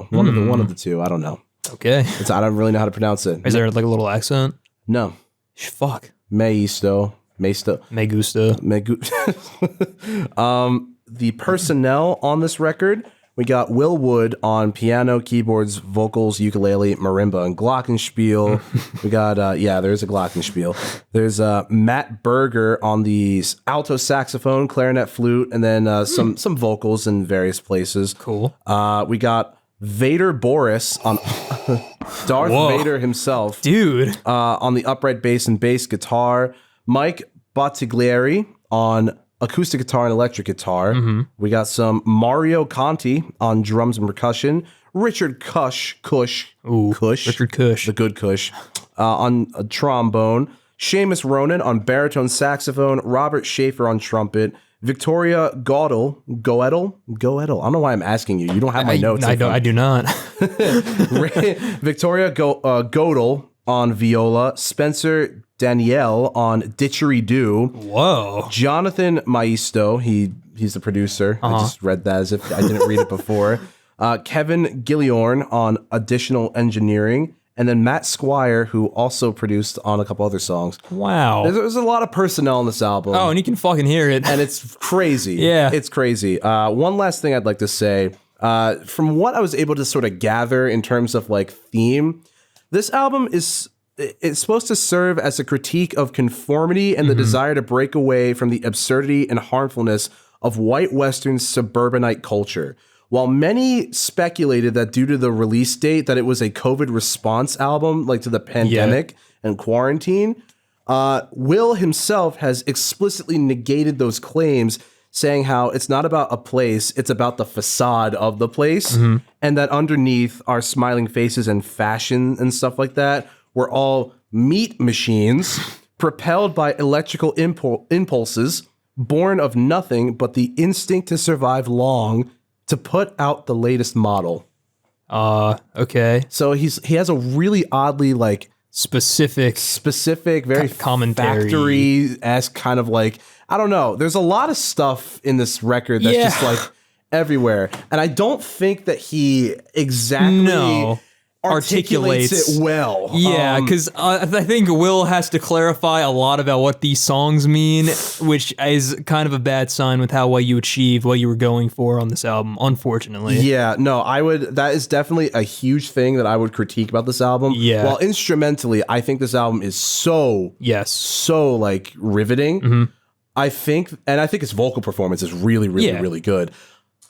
one of the two. I don't know.
Okay.
I don't really know how to pronounce it.
Is there like a little accent?
No.
Fuck.
Maisto.
Me gusta.
The personnel on this record, we got Will Wood on piano, keyboards, vocals, ukulele, marimba, and glockenspiel. We got, there's a glockenspiel. There's Matt Berger on the alto saxophone, clarinet, flute, and then some vocals in various places.
Cool.
We got Vader Boris on Darth Vader himself.
Dude.
On the upright bass and bass guitar. Mike Bottiglieri on acoustic guitar and electric guitar. Mm-hmm. We got some Mario Conti on drums and percussion. Richard Cush,
Richard Cush,
the good Cush, on a trombone. Seamus Ronan on baritone saxophone. Robert Schaefer on trumpet. Victoria Goedel. I don't know why I'm asking you. You don't have my notes.
I do not.
Victoria Goedel on viola. Spencer Danielle on didgeridoo.
Whoa.
Jonathan Maisto, he's the producer. I just read that as if I didn't read it before. Kevin Gilliorn on additional engineering. And then Matt Squire, who also produced on a couple other songs.
Wow.
There's a lot of personnel on this album.
Oh, and you can fucking hear it.
And it's crazy.
Yeah.
It's crazy. One last thing I'd like to say. From what I was able to sort of gather in terms of like theme, this album it's supposed to serve as a critique of conformity and the desire to break away from the absurdity and harmfulness of white Western suburbanite culture. While many speculated that due to the release date that it was a COVID response album, like to the pandemic and quarantine, Will himself has explicitly negated those claims, saying how it's not about a place, it's about the facade of the place, and that underneath our smiling faces and fashion and stuff like that, we're all meat machines propelled by electrical impulses, born of nothing but the instinct to survive long, to put out the latest model.
Okay.
So he has a really oddly like
specific,
very
commentary,
factory-esque kind of like, I don't know. There's a lot of stuff in this record that's just like everywhere, and I don't think that he exactly articulates it well.
Yeah, because I think Will has to clarify a lot about what these songs mean, which is kind of a bad sign with how well you achieve what you were going for on this album, unfortunately.
Yeah, no, that is definitely a huge thing that I would critique about this album.
Yeah.
While instrumentally, I think this album is so like riveting. Mm-hmm. I think his vocal performance is really, really good.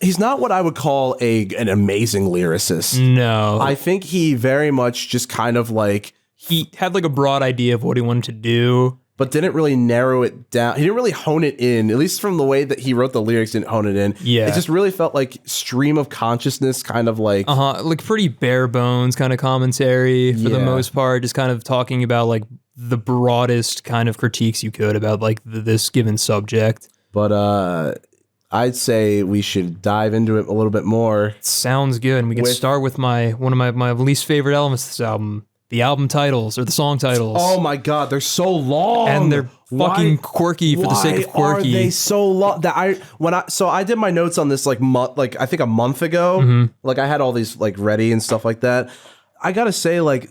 He's not what I would call an amazing lyricist.
No.
I think he very much just kind of like,
he had like a broad idea of what he wanted to do,
but didn't really narrow it down. He didn't really hone it in, at least from the way that he wrote the lyrics, didn't hone it in.
Yeah.
It just really felt like stream of consciousness, kind of like...
like pretty bare bones kind of commentary for the most part, just kind of talking about like the broadest kind of critiques you could about like this given subject.
But I'd say we should dive into it a little bit more.
Sounds good. And we can start with one of my least favorite elements of this album. The album titles or the song titles.
Oh my god, they're so long,
and they're fucking quirky for the sake of quirky.
Why are they so long? That I did my notes on this like I think a month ago. Like I had all these like ready and stuff like that. I gotta say, like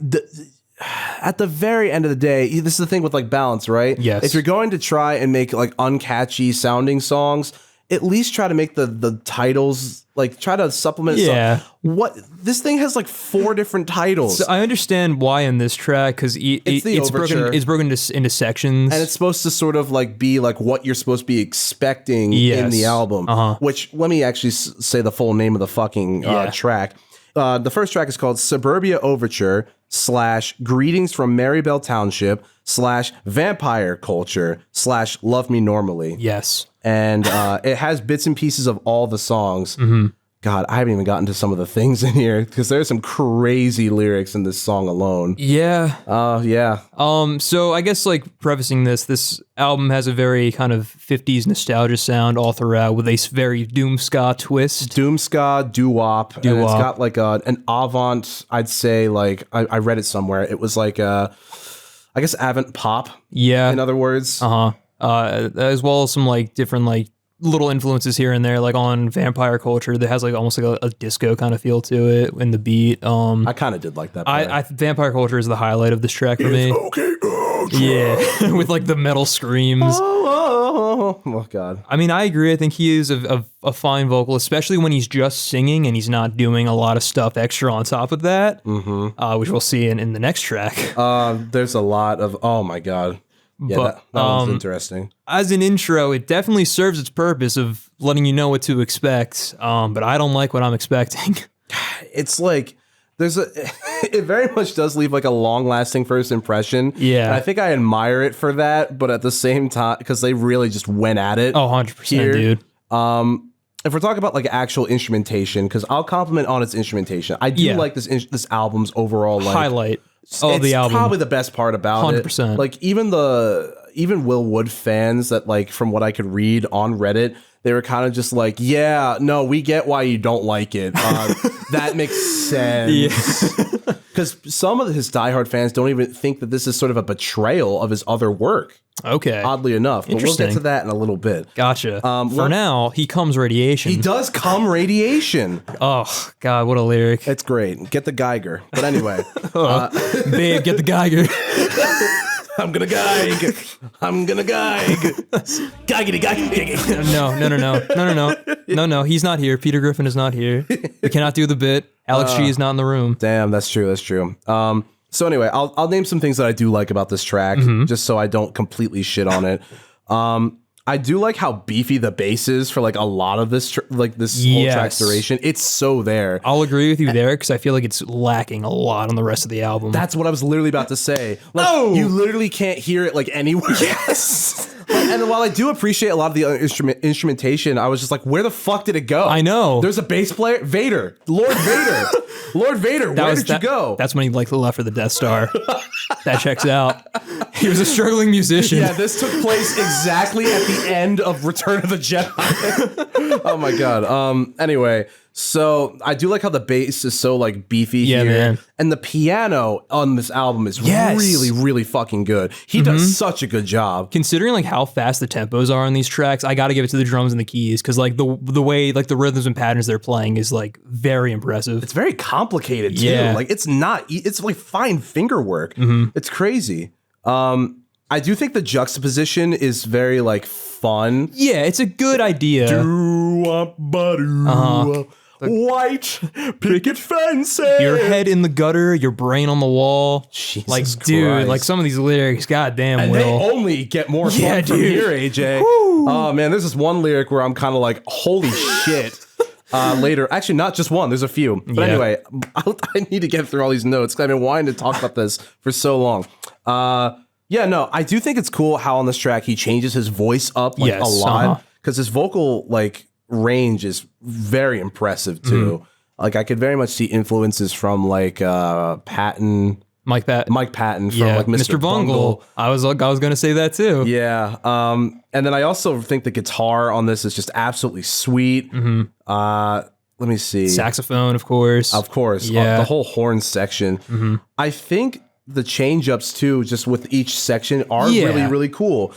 at the very end of the day, this is the thing with like balance, right?
Yes.
If you're going to try and make like uncatchy sounding songs, at least try to make the titles, like try to supplement it.
Yeah.
What this thing has like 4 different titles.
So I understand why in this track, because it's broken into sections.
And it's supposed to sort of like be like what you're supposed to be expecting in the album. Which, let me actually say the full name of the fucking track. The first track is called Suburbia Overture / Greetings from Marybelle Township / Vampire Culture / Love Me Normally.
Yes.
And it has bits and pieces of all the songs. God, I haven't even gotten to some of the things in here because there's some crazy lyrics in this song alone.
Yeah.
Yeah.
So I guess like prefacing this album has a very kind of 50s nostalgia sound all throughout with a very doom ska twist.
Doom ska, doo-wop. And it's got like an avant, I'd say, like, I read it somewhere. It was like, I guess avant pop.
Yeah.
In other words.
As well as some like different like little influences here and there, like on Vampire Culture that has like almost like a disco kind of feel to it in the beat.
I kind of did like that part.
Vampire Culture is the highlight of this track for me.
Okay,
yeah, with like the metal screams.
Oh god.
I mean, I agree. I think he is a fine vocalist, especially when he's just singing and he's not doing a lot of stuff extra on top of that, which we'll see in the next track.
There's a lot of, oh my god. Yeah,
but,
that one's interesting.
As an intro, it definitely serves its purpose of letting you know what to expect, but I don't like what I'm expecting.
It's like, it very much does leave like a long-lasting first impression.
Yeah.
And I think I admire it for that, but at the same time, because they really just went at it.
Oh, 100%, dude.
If we're talking about like actual instrumentation, because I'll compliment on its instrumentation. I do like this album's overall like
highlight. Oh, the album.
Probably the best part about
100%.
it. Like even Will Wood fans that like from what I could read on Reddit, they were kind of just like, yeah, no, we get why you don't like it. That makes sense. Because some of his diehard fans don't even think that this is sort of a betrayal of his other work.
Okay.
Oddly enough. But we'll get to that in a little bit.
Gotcha. For now, he comes radiation.
He does come radiation.
Oh, God, what a lyric.
It's great. Get the Geiger. But anyway.
Babe, get the Geiger.
I'm gonna Geig. I'm gonna Geig. Geigity,
No. No, he's not here. Peter Griffin is not here. We cannot do the bit. Alex G is not in the room.
Damn, that's true. So anyway, I'll name some things that I do like about this track, just so I don't completely shit on it. I do like how beefy the bass is for like a lot of this whole track's duration. It's so there.
I'll agree with you there because I feel like it's lacking a lot on the rest of the album.
That's what I was literally about to say. Like, you literally can't hear it like anywhere. Yes. And while I do appreciate a lot of the instrumentation, I was just like, where the fuck did it go?
I know.
There's a bass player. Vader. Lord Vader. Lord Vader. Where did you go?
That's when he like left for the Death Star. That checks out. He was a struggling musician.
Yeah, this took place exactly at the end of Return of the Jedi. Oh my god. Anyway, so I do like how the bass is so like beefy here.
Man.
And the piano on this album is really, really fucking good. He does such a good job.
Considering like how fast the tempos are on these tracks, I got to give it to the drums and the keys because like the way like the rhythms and patterns they're playing is like very impressive.
It's very complicated too.
Yeah.
Like it's like fine finger work. It's crazy. I do think the juxtaposition is very like fun.
Yeah, it's a good idea.
White picket fences.
Your head in the gutter, your brain on the wall.
Jesus
like,
Christ.
Dude, like some of these lyrics, goddamn,
and
Will.
they only get more fun from here, AJ. Oh man, there's this one lyric where I'm kind of like, holy shit. later. Actually, not just one. There's a few. But anyway, I need to get through all these notes because I've been wanting to talk about this for so long. I do think it's cool how on this track he changes his voice up like a lot because his vocal like range is very impressive too. Like I could very much see influences from like Patton. Mike Patton from like Mr. Bungle.
I was gonna say that too.
Yeah. And then I also think the guitar on this is just absolutely sweet. Let me see.
Saxophone, of course.
Yeah. The whole horn section. I think the change-ups too, just with each section, are really, really cool.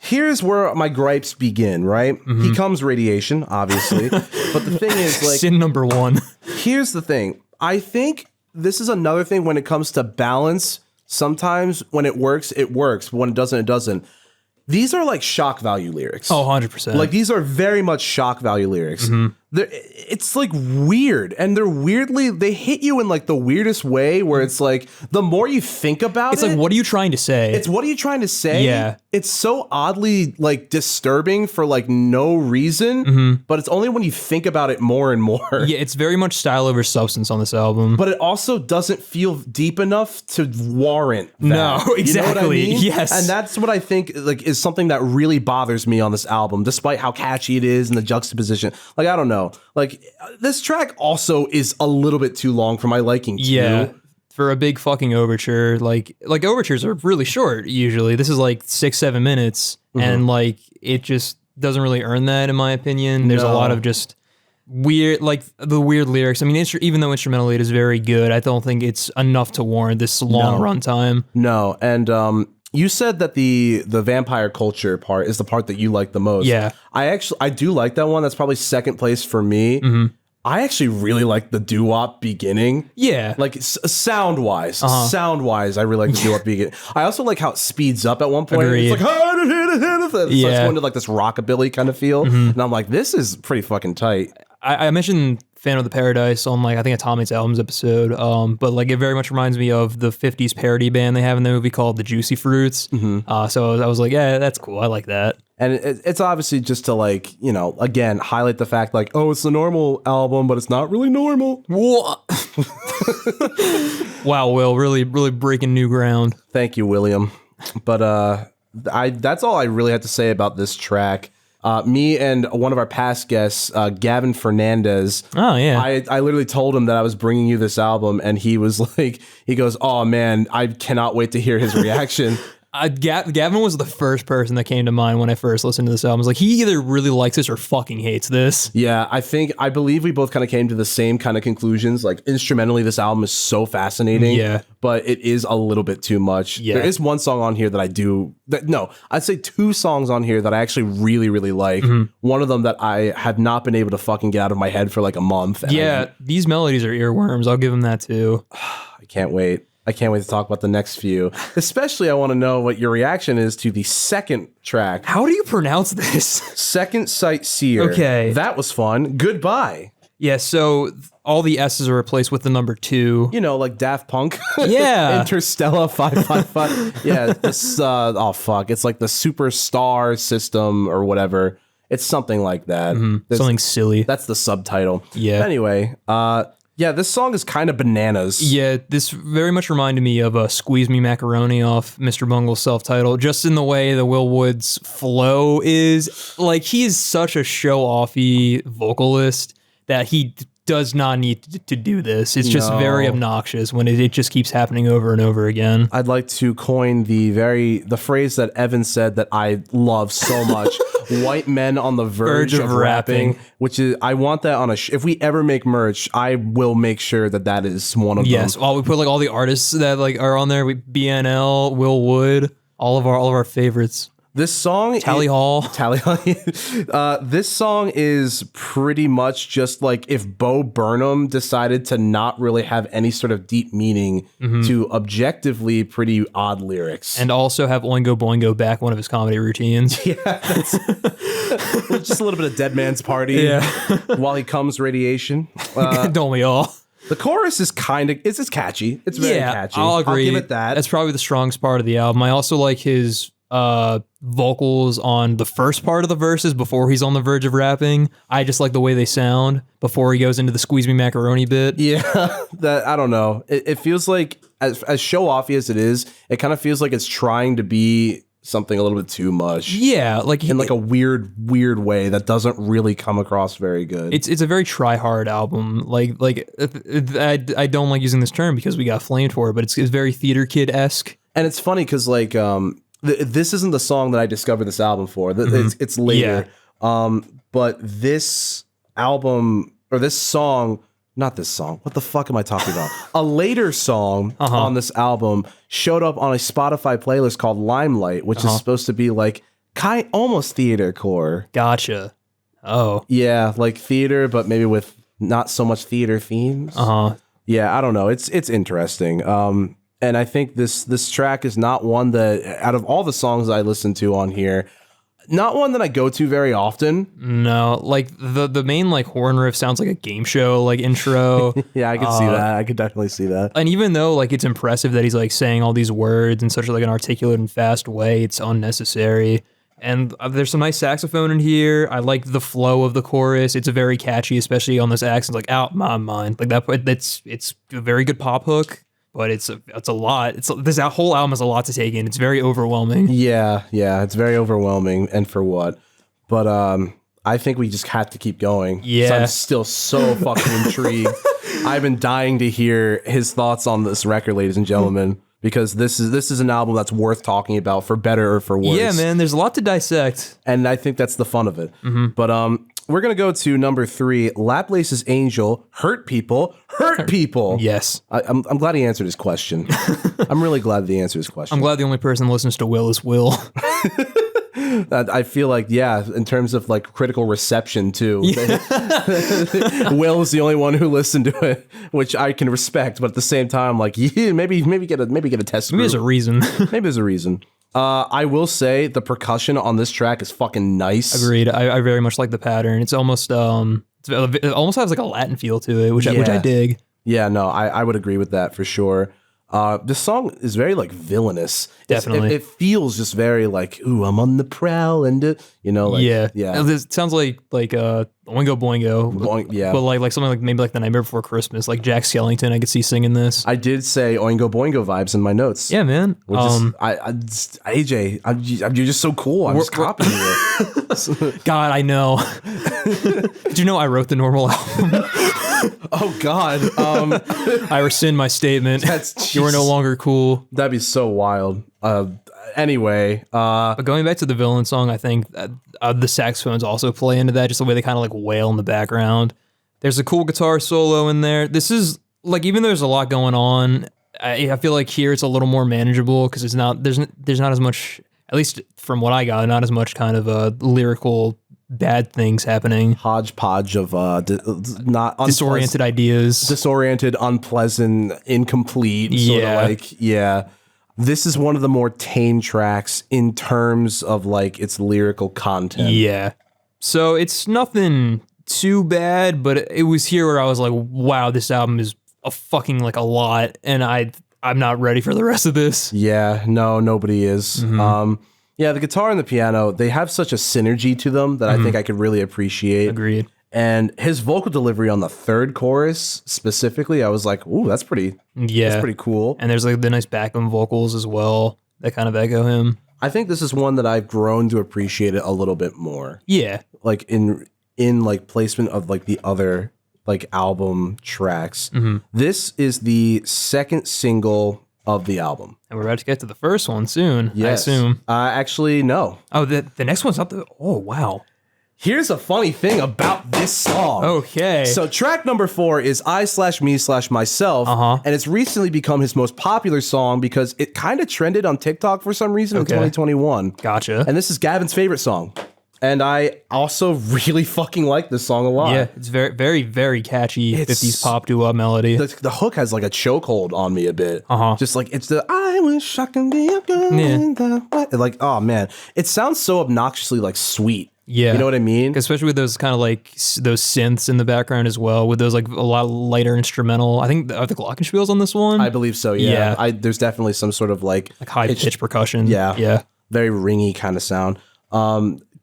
Here's where my gripes begin, right? He comes radiation, obviously. But the thing is, like,
sin number one.
Here's the thing. I think this is another thing when it comes to balance. Sometimes when it works, it works. But when it doesn't, it doesn't. These are like shock value lyrics.
Oh, 100%.
Like these are very much shock value lyrics. It's like weird. And they hit you in like the weirdest way where it's like, the more you think about
it's like, what are you trying to say?
It's what are you trying to say?
Yeah.
It's so oddly like disturbing for like no reason, but it's only when you think about it more and more.
Yeah, it's very much style over substance on this album.
But it also doesn't feel deep enough to warrant that.
No, exactly.
You know what I mean?
Yes.
And that's what I think like is something that really bothers me on this album, despite how catchy it is and the juxtaposition. Like, I don't know. Like, this track also is a little bit too long for my liking, too.
Yeah. For a big fucking overture, like overtures are really short usually. This is like 6-7 minutes, and like it just doesn't really earn that in my opinion. There's a lot of just weird, like the weird lyrics. I mean, even though instrumentally it is very good, I don't think it's enough to warrant this long runtime.
No, and you said that the vampire culture part is the part that you like the most.
Yeah,
I do like that one. That's probably second place for me. I actually really like the doo-wop beginning. Yeah. Like sound-wise. Sound-wise, I really like the doo-wop beginning. I also like how it speeds up at one point.
Agreed.
It's like, it starts going to like this rockabilly kind of feel. And I'm like, this is pretty fucking tight.
I mentioned Phantom of the Paradise on like, I think a Tommy's Albums episode, but like it very much reminds me of the 50s parody band they have in the movie called The Juicy Fruits. So I was like, yeah, that's cool. I like that.
And it's obviously just to like, you know, again, highlight the fact like, oh, it's the normal album, but it's not really normal.
Wow, Will, really breaking new ground.
Thank you, William. But that's all I really had to say about this track. Me and one of our past guests, Gavin Fernandez.
Oh, yeah.
I literally told him that I was bringing you this album, and he was like, he goes, oh, man, I cannot wait to hear his reaction.
Gavin was the first person that came to mind when I first listened to this album. I was like, he either really likes this or fucking hates this.
Yeah, I believe we both kind of came to the same kind of conclusions. Like, instrumentally, this album is so fascinating. Yeah. But it is a little bit too much. Yeah. There is one song on here that I'd say two songs on here that I actually really, really like. One of them that I have not been able to fucking get out of my head for like a month.
Yeah, these melodies are earworms. I'll give them that too.
I can't wait. I can't wait to talk about the next few. Especially, I want to know what your reaction is to the second track.
How do you pronounce this?
Second Sight Seer. Okay. That was fun. Goodbye.
Yeah, so all the S's are replaced with the number 2.
You know, like Daft Punk.
Yeah.
Interstellar 555. Yeah, this, oh fuck. It's like the Superstar System or whatever. It's something like that.
Something silly.
That's the subtitle.
Yeah.
Anyway, yeah, this song is kind of bananas.
Yeah, this very much reminded me of Squeeze Me Macaroni off Mr. Bungle's self-titled, just in the way the Will Wood's flow is. Like, he is such a show-offy vocalist that he does not need to do this. It's just very obnoxious when it just keeps happening over and over again.
I'd like to coin the phrase that Evan said that I love so much. White men on the verge of rapping, which is, I want that on if we ever make merch, I will make sure that is one of them.
Yes, well, we put like all the artists that like are on there. BNL, Will Wood, all of our favorites.
This song,
Tally Hall.
This song is pretty much just like if Bo Burnham decided to not really have any sort of deep meaning to objectively pretty odd lyrics.
And also have Oingo Boingo back, one of his comedy routines.
Yeah, that's just a little bit of Dead Man's Party. Yeah. While he comes radiation.
Don't we all?
The chorus is it's catchy. It's very catchy.
I'll agree.
I'll give it that.
That's probably the strongest part of the album. I also like his vocals on the first part of the verses before he's on the verge of rapping. I just like the way they sound before he goes into the squeeze me macaroni bit.
Yeah, that I don't know. It feels like as show offy as it is, it kind of feels like it's trying to be something a little bit too much.
Yeah, like
in like a weird way that doesn't really come across very good.
It's a very try hard album. I don't like using this term because we got flamed for it, but it's very theater kid esque.
And it's funny because like this isn't the song that I discovered this album for. It's later. Yeah. But this album or this song. Not this song. What the fuck am I talking about? A later song on this album showed up on a Spotify playlist called Limelight, which is supposed to be like almost theatercore.
Gotcha. Oh.
Yeah, like theater, but maybe with not so much theater themes. Yeah, I don't know. It's interesting. And I think this track is not one that, out of all the songs I listen to on here, not one that I go to very often.
No, like the main like horn riff sounds like a game show like intro.
Yeah, I could see that. I could definitely see that.
And even though like it's impressive that he's like saying all these words in such like an articulate and fast way, it's unnecessary. And there's some nice saxophone in here. I like the flow of the chorus. It's a very catchy, especially on those accents like "out my mind." Like it's a very good pop hook. But it's a lot. This whole album is a lot to take in. It's very overwhelming.
Yeah, it's very overwhelming. And for what? But I think we just have to keep going.
Yeah,
I'm still so fucking intrigued. I've been dying to hear his thoughts on this record, ladies and gentlemen, because this is an album that's worth talking about for better or for worse.
Yeah, man. There's a lot to dissect,
and I think that's the fun of it. But we're gonna go to number 3, Laplace's Angel, Hurt People.
Yes.
I'm glad he answered his question. I'm really glad that he answered his question.
I'm glad the only person that listens to Will is Will.
I feel like, yeah, in terms of like critical reception too. Will is the only one who listened to it, which I can respect, but at the same time, like, yeah, maybe get a test.
Maybe there's a reason.
Maybe there's a reason. I will say the percussion on this track is fucking nice.
Agreed. I very much like the pattern. It's almost it almost has like a Latin feel to it, which I dig.
Yeah, no, I would agree with that for sure. This song is very like villainous.
Definitely,
it feels just very like, ooh, I'm on the prowl, and like, yeah.
It sounds like Oingo Boingo,
yeah,
but like something like maybe like The Nightmare Before Christmas, like Jack Skellington. I could see singing this.
I did say Oingo Boingo vibes in my notes.
Yeah, man.
AJ, you're just so cool. I'm just copying it.
God, I know. Did you know I wrote the Normal album?
Oh God!
I rescind my statement. You are no longer cool.
That'd be so wild. Anyway,
but going back to the villain song, I think the saxophones also play into that. Just the way they kind of like wail in the background. There's a cool guitar solo in there. This is like, even though there's a lot going on, I feel like here it's a little more manageable because there's not as much, at least from what I got, not as much kind of lyrical bad things happening.
Hodgepodge of not
disoriented ideas,
disoriented, unpleasant, incomplete. Sort of like, yeah. This is one of the more tame tracks in terms of like its lyrical content.
Yeah. So it's nothing too bad, but it was here where I was like, wow, this album is a fucking like a lot, and I'm not ready for the rest of this.
Yeah, no, nobody is. Yeah, the guitar and the piano, they have such a synergy to them that I think I could really appreciate.
Agreed.
And his vocal delivery on the third chorus specifically, I was like, ooh, that's pretty cool.
And there's like the nice backup vocals as well that kind of echo him.
I think this is one that I've grown to appreciate it a little bit more.
Yeah.
Like in like placement of like the other like album tracks. This is the second single of the album.
And we're about to get to the first one soon, yes. I assume.
Actually, no.
Oh, the next one's not oh, wow.
Here's a funny thing about this song.
Okay.
So track number 4 is I/Me/Myself, and it's recently become his most popular song because it kind of trended on TikTok for some reason in 2021.
Gotcha.
And this is Gavin's favorite song. And I also really fucking like this song a lot.
Yeah, it's very, very, very catchy 50s pop doo-wop melody.
The hook has like a chokehold on me a bit. Just like, it's the, I wish I can be a girl. Like, oh man. It sounds so obnoxiously like sweet.
Yeah.
You know what I mean?
Especially with those kind of like, those synths in the background as well, with those like a lot lighter instrumental. I think, are the glockenspiels on this one?
I believe so, yeah. There's definitely some sort of like
high pitch percussion.
Yeah. very ringy kind of sound.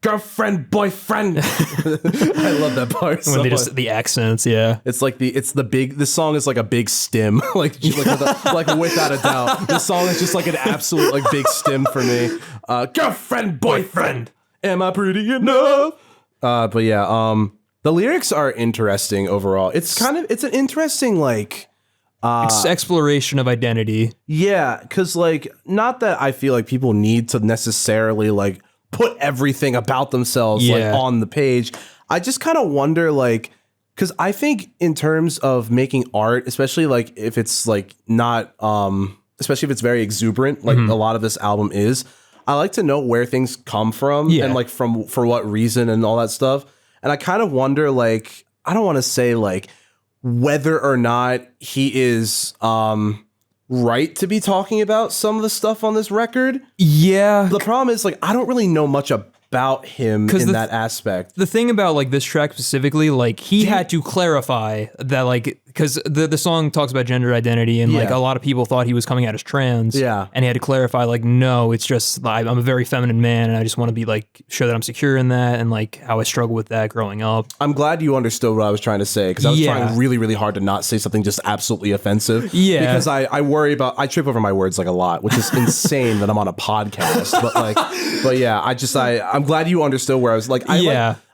Girlfriend, boyfriend. I love that part.
When they just the accents, yeah.
It's like this song is like a big stim, like without a doubt. This song is just like an absolute like big stim for me. Girlfriend, boyfriend, am I pretty enough? But yeah, the lyrics are interesting overall. It's an interesting like
exploration of identity.
Yeah, because like not that I feel like people need to necessarily like put everything about themselves like on the page. I just kind of wonder like, because I think in terms of making art, especially like if it's like not, especially if it's very exuberant, like a lot of this album is, I like to know where things come from and like for what reason and all that stuff. And I kind of wonder like, I don't want to say like whether or not he is, right to be talking about some of the stuff on this record.
Yeah.
The problem is like I don't really know much about him in that aspect.
The thing about like this track specifically, like he had to clarify that like because the song talks about gender identity and like a lot of people thought he was coming out as trans.
Yeah.
And he had to clarify like, no, it's just I'm a very feminine man and I just want to be like show that I'm secure in that and like how I struggle with that growing up.
I'm glad you understood what I was trying to say because I was trying really, really hard to not say something just absolutely offensive. Yeah. Because I trip over my words like a lot, which is insane that I'm on a podcast. But yeah, I'm glad you understood where I was like,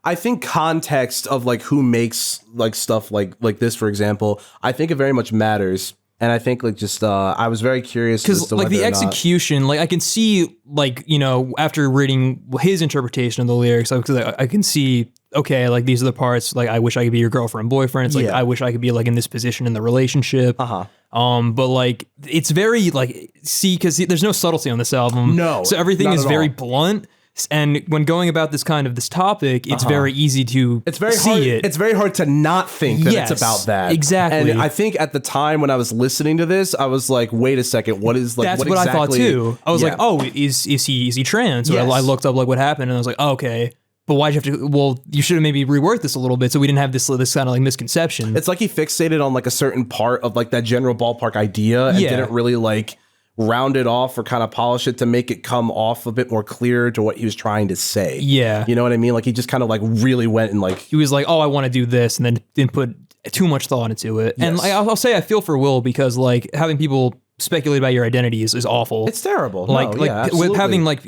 I think context of like who makes like stuff like this, for example, I think it very much matters. And I think like just I was very curious
because like the execution, like I can see like, you know, after reading his interpretation of the lyrics, I can see, okay, like these are the parts like I wish I could be your girlfriend, boyfriend. It's like I wish I could be like in this position in the relationship. But like it's very like because there's no subtlety on this album.
No,
so everything is very blunt. And when going about this topic, it's very easy to see it.
It's very hard to not think that it's about that.
Exactly.
And I think at the time when I was listening to this, I was like, wait a second, what is like?
That's what I thought too. I was like, oh, is he trans? So I looked up like what happened, and I was like, oh, okay. But why'd you have to? Well, you should have maybe reworked this a little bit so we didn't have this kind of like misconception.
It's like he fixated on like a certain part of like that general ballpark idea and didn't really like round it off or kind of polish it to make it come off a bit more clear to what he was trying to say. Yeah. You know what I mean? Like he just kind of like really went and like...
He was like, oh, I want to do this, and then didn't put too much thought into it. Yes. And like, I'll say I feel for Will because like having people speculate about your identity is awful.
It's terrible.
Like, with having like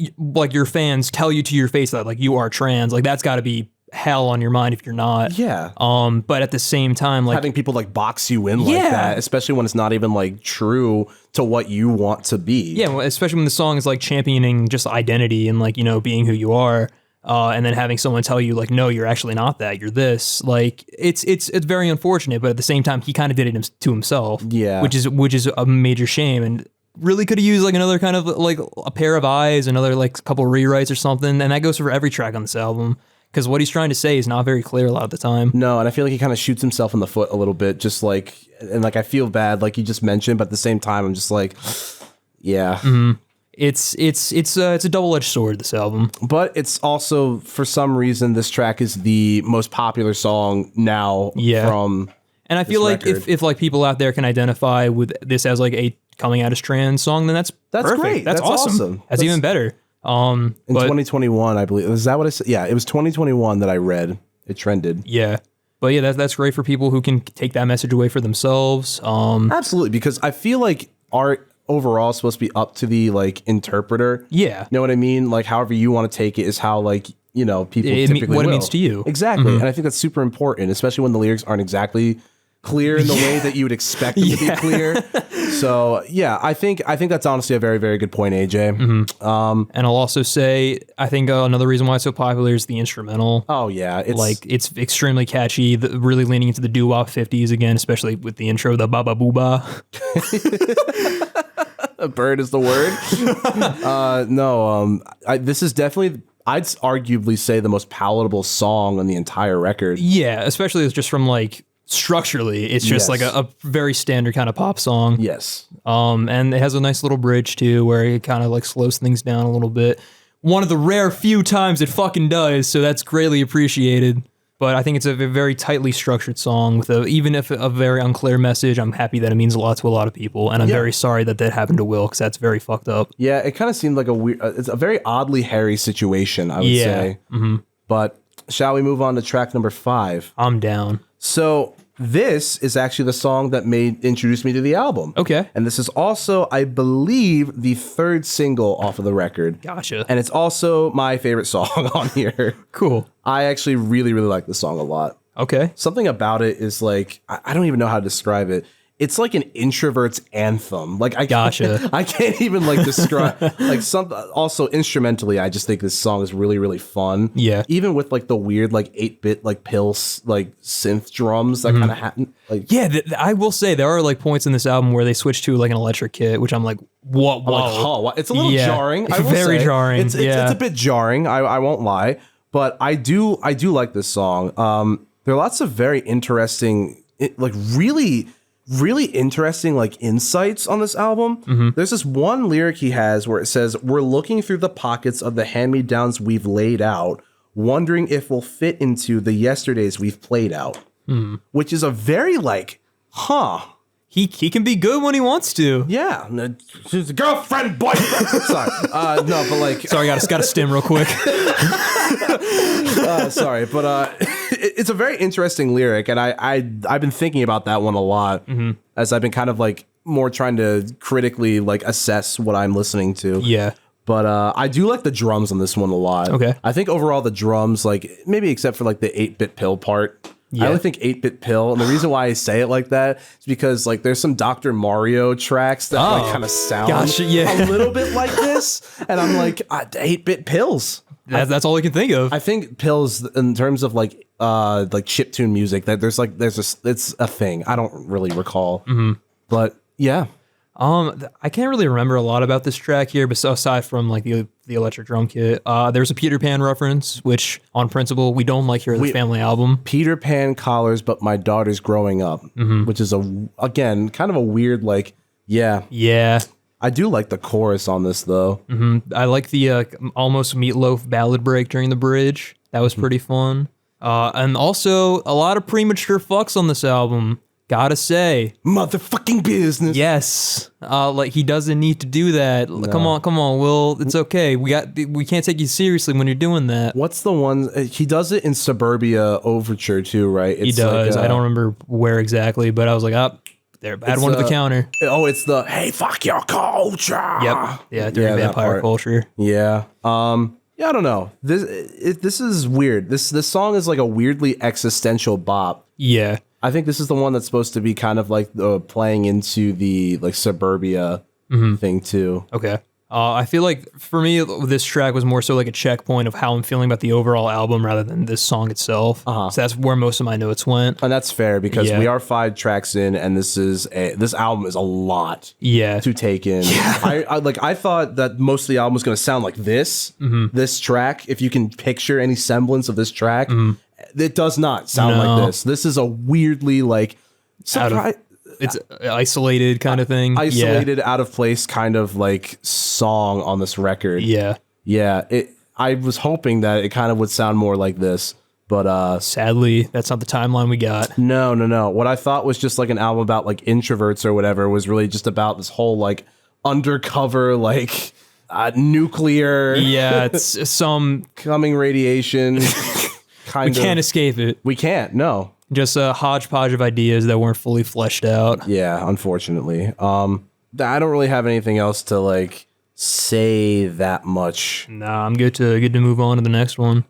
your fans tell you to your face that like you are trans, like that's got to be hell on your mind if you're not.
Yeah.
But at the same time, like
having people like box you in like that, especially when it's not even like true to what you want to be.
Yeah, especially when the song is like championing just identity and like, you know, being who you are. And then having someone tell you like, no, you're actually not that, you're this. Like it's very unfortunate, but at the same time, he kind of did it to himself. Yeah. Which is a major shame. And really could have used like another kind of like a pair of eyes, another like couple rewrites or something. And that goes for every track on this album. Because what he's trying to say is not very clear a lot of the time.
No, and I feel like he kind of shoots himself in the foot a little bit, just like, and like I feel bad, like you just mentioned, but at the same time, I'm just like, yeah.
Mm-hmm. It's a double-edged sword, this album.
But it's also, for some reason, this track is the most popular song now from
And I feel like if like people out there can identify with this as like a coming out as trans song, then that's perfect.
Great.
That's awesome. That's even better.
In 2021, I believe. Is that what I said? Yeah, it was 2021 that I read. It trended.
Yeah. But yeah, that's great for people who can take that message away for themselves.
Absolutely, because I feel like art overall is supposed to be up to the like interpreter. Yeah. You know what I mean? Like however you want to take it is how like, you know, people typically
what it means to you.
Exactly. Mm-hmm. And I think that's super important, especially when the lyrics aren't exactly clear in the way that you would expect them to be clear. So yeah, I think that's honestly a very, very good point, AJ.
Mm-hmm. And I'll also say, I think another reason why it's so popular is the instrumental.
Oh yeah.
It's extremely catchy, really leaning into the doo-wop 50s again, especially with the intro, the ba-ba boo-ba.
A bird is the word. This is definitely, I'd arguably say, the most palatable song on the entire record.
Yeah, especially it's just from like, structurally, it's just like a very standard kind of pop song.
Yes.
And it has a nice little bridge too, where it kind of like slows things down a little bit. One of the rare few times it fucking does, so that's greatly appreciated. But I think it's a very tightly structured song with even if a very unclear message. I'm happy that it means a lot to a lot of people, and I'm very sorry that happened to Will, because that's very fucked up.
Yeah, it kind of seemed like a weird, it's a very oddly hairy situation, I would say. Mm-hmm. But shall we move on to track number 5?
I'm down.
So this is actually the song that introduced me to the album.
Okay.
And this is also, I believe, the 3rd single off of the record.
Gotcha.
And it's also my favorite song on here.
Cool.
I actually really, really like this song a lot.
Okay.
Something about it is like, I don't even know how to describe it. It's like an introvert's anthem. Like I can't even like describe like also instrumentally, I just think this song is really, really fun.
Yeah.
Even with like the weird like 8-bit like pills like synth drums that kind of happen. Like
I will say there are like points in this album where they switch to like an electric kit, which I'm like, what?
Whoa. Like, it's a little jarring.
It's very jarring.
It's a bit jarring. I won't lie, but I do like this song. There are lots of very interesting, like really interesting like insights on this album. Mm-hmm. There's this one lyric he has where it says, "We're looking through the pockets of the hand-me-downs we've laid out, wondering if we'll fit into the yesterdays we've played out." Which is a very like,
He can be good when he wants to.
Yeah. She's a girlfriend, boyfriend. Sorry. No, but like...
Sorry, got to stim real quick.
Sorry, but it's a very interesting lyric, and I've been thinking about that one a lot as I've been kind of like more trying to critically like assess what I'm listening to.
Yeah.
But I do like the drums on this one a lot.
Okay.
I think overall the drums, like maybe except for like the 8-bit pill part, I only think 8-bit pill, and the reason why I say it like that is because like there's some Dr. Mario tracks that like kind of sound a little bit like this, and I'm like 8-bit pills.
That's all I can think of.
I think pills in terms of like chiptune music that it's a thing. I don't really recall, but yeah.
I can't really remember a lot about this track here, but aside from like the electric drum kit, there's a Peter Pan reference, which on principle we don't like here at the family album.
Peter Pan collars, but my daughter's growing up, which is again kind of a weird like yeah. I do like the chorus on this though.
I like the almost Meatloaf ballad break during the bridge. That was pretty fun. And also a lot of premature fucks on this album. Gotta say,
motherfucking business.
Yes, like he doesn't need to do that. No. Come on, Will. It's okay. We can't take you seriously when you're doing that.
What's the one he does it in Suburbia Overture too, right?
He does. Like, I don't remember where exactly, but I was like, there, add one to the counter.
Oh, it's the hey, fuck your culture.
Yep. Yeah, during vampire culture.
Yeah. Yeah, I don't know. This is weird. This song is like a weirdly existential bop.
Yeah.
I think this is the one that's supposed to be kind of like playing into the like Suburbia thing too.
Okay. I feel like for me, this track was more so like a checkpoint of how I'm feeling about the overall album rather than this song itself. So that's where most of my notes went.
And that's fair because we are 5 tracks in, and this album is a lot to take in. Yeah. I thought that most of the album was going to sound like this track. If you can picture any semblance of this track, it does not sound like this. This is a weirdly like
it's isolated kind of thing.
Isolated, out of place kind of like song on this record.
Yeah.
Yeah. I was hoping that it kind of would sound more like this, but
sadly, that's not the timeline we got.
No. What I thought was just like an album about like introverts or whatever was really just about this whole like undercover like nuclear.
Yeah, it's some
coming radiation.
We can't escape it.
We can't. No.
Just a hodgepodge of ideas that weren't fully fleshed out.
Yeah, unfortunately. I don't really have anything else to like say that much.
Nah, I'm good to move on to the next one,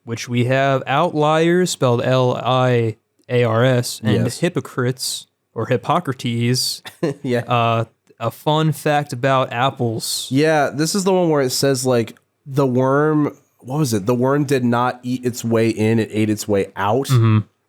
which we have Outliars, spelled Liars, and Hypocrites or Hippocrates.
Yeah.
A fun fact about apples.
Yeah, this is the one where it says like the worm. What was it? The worm did not eat its way in; it ate its way out.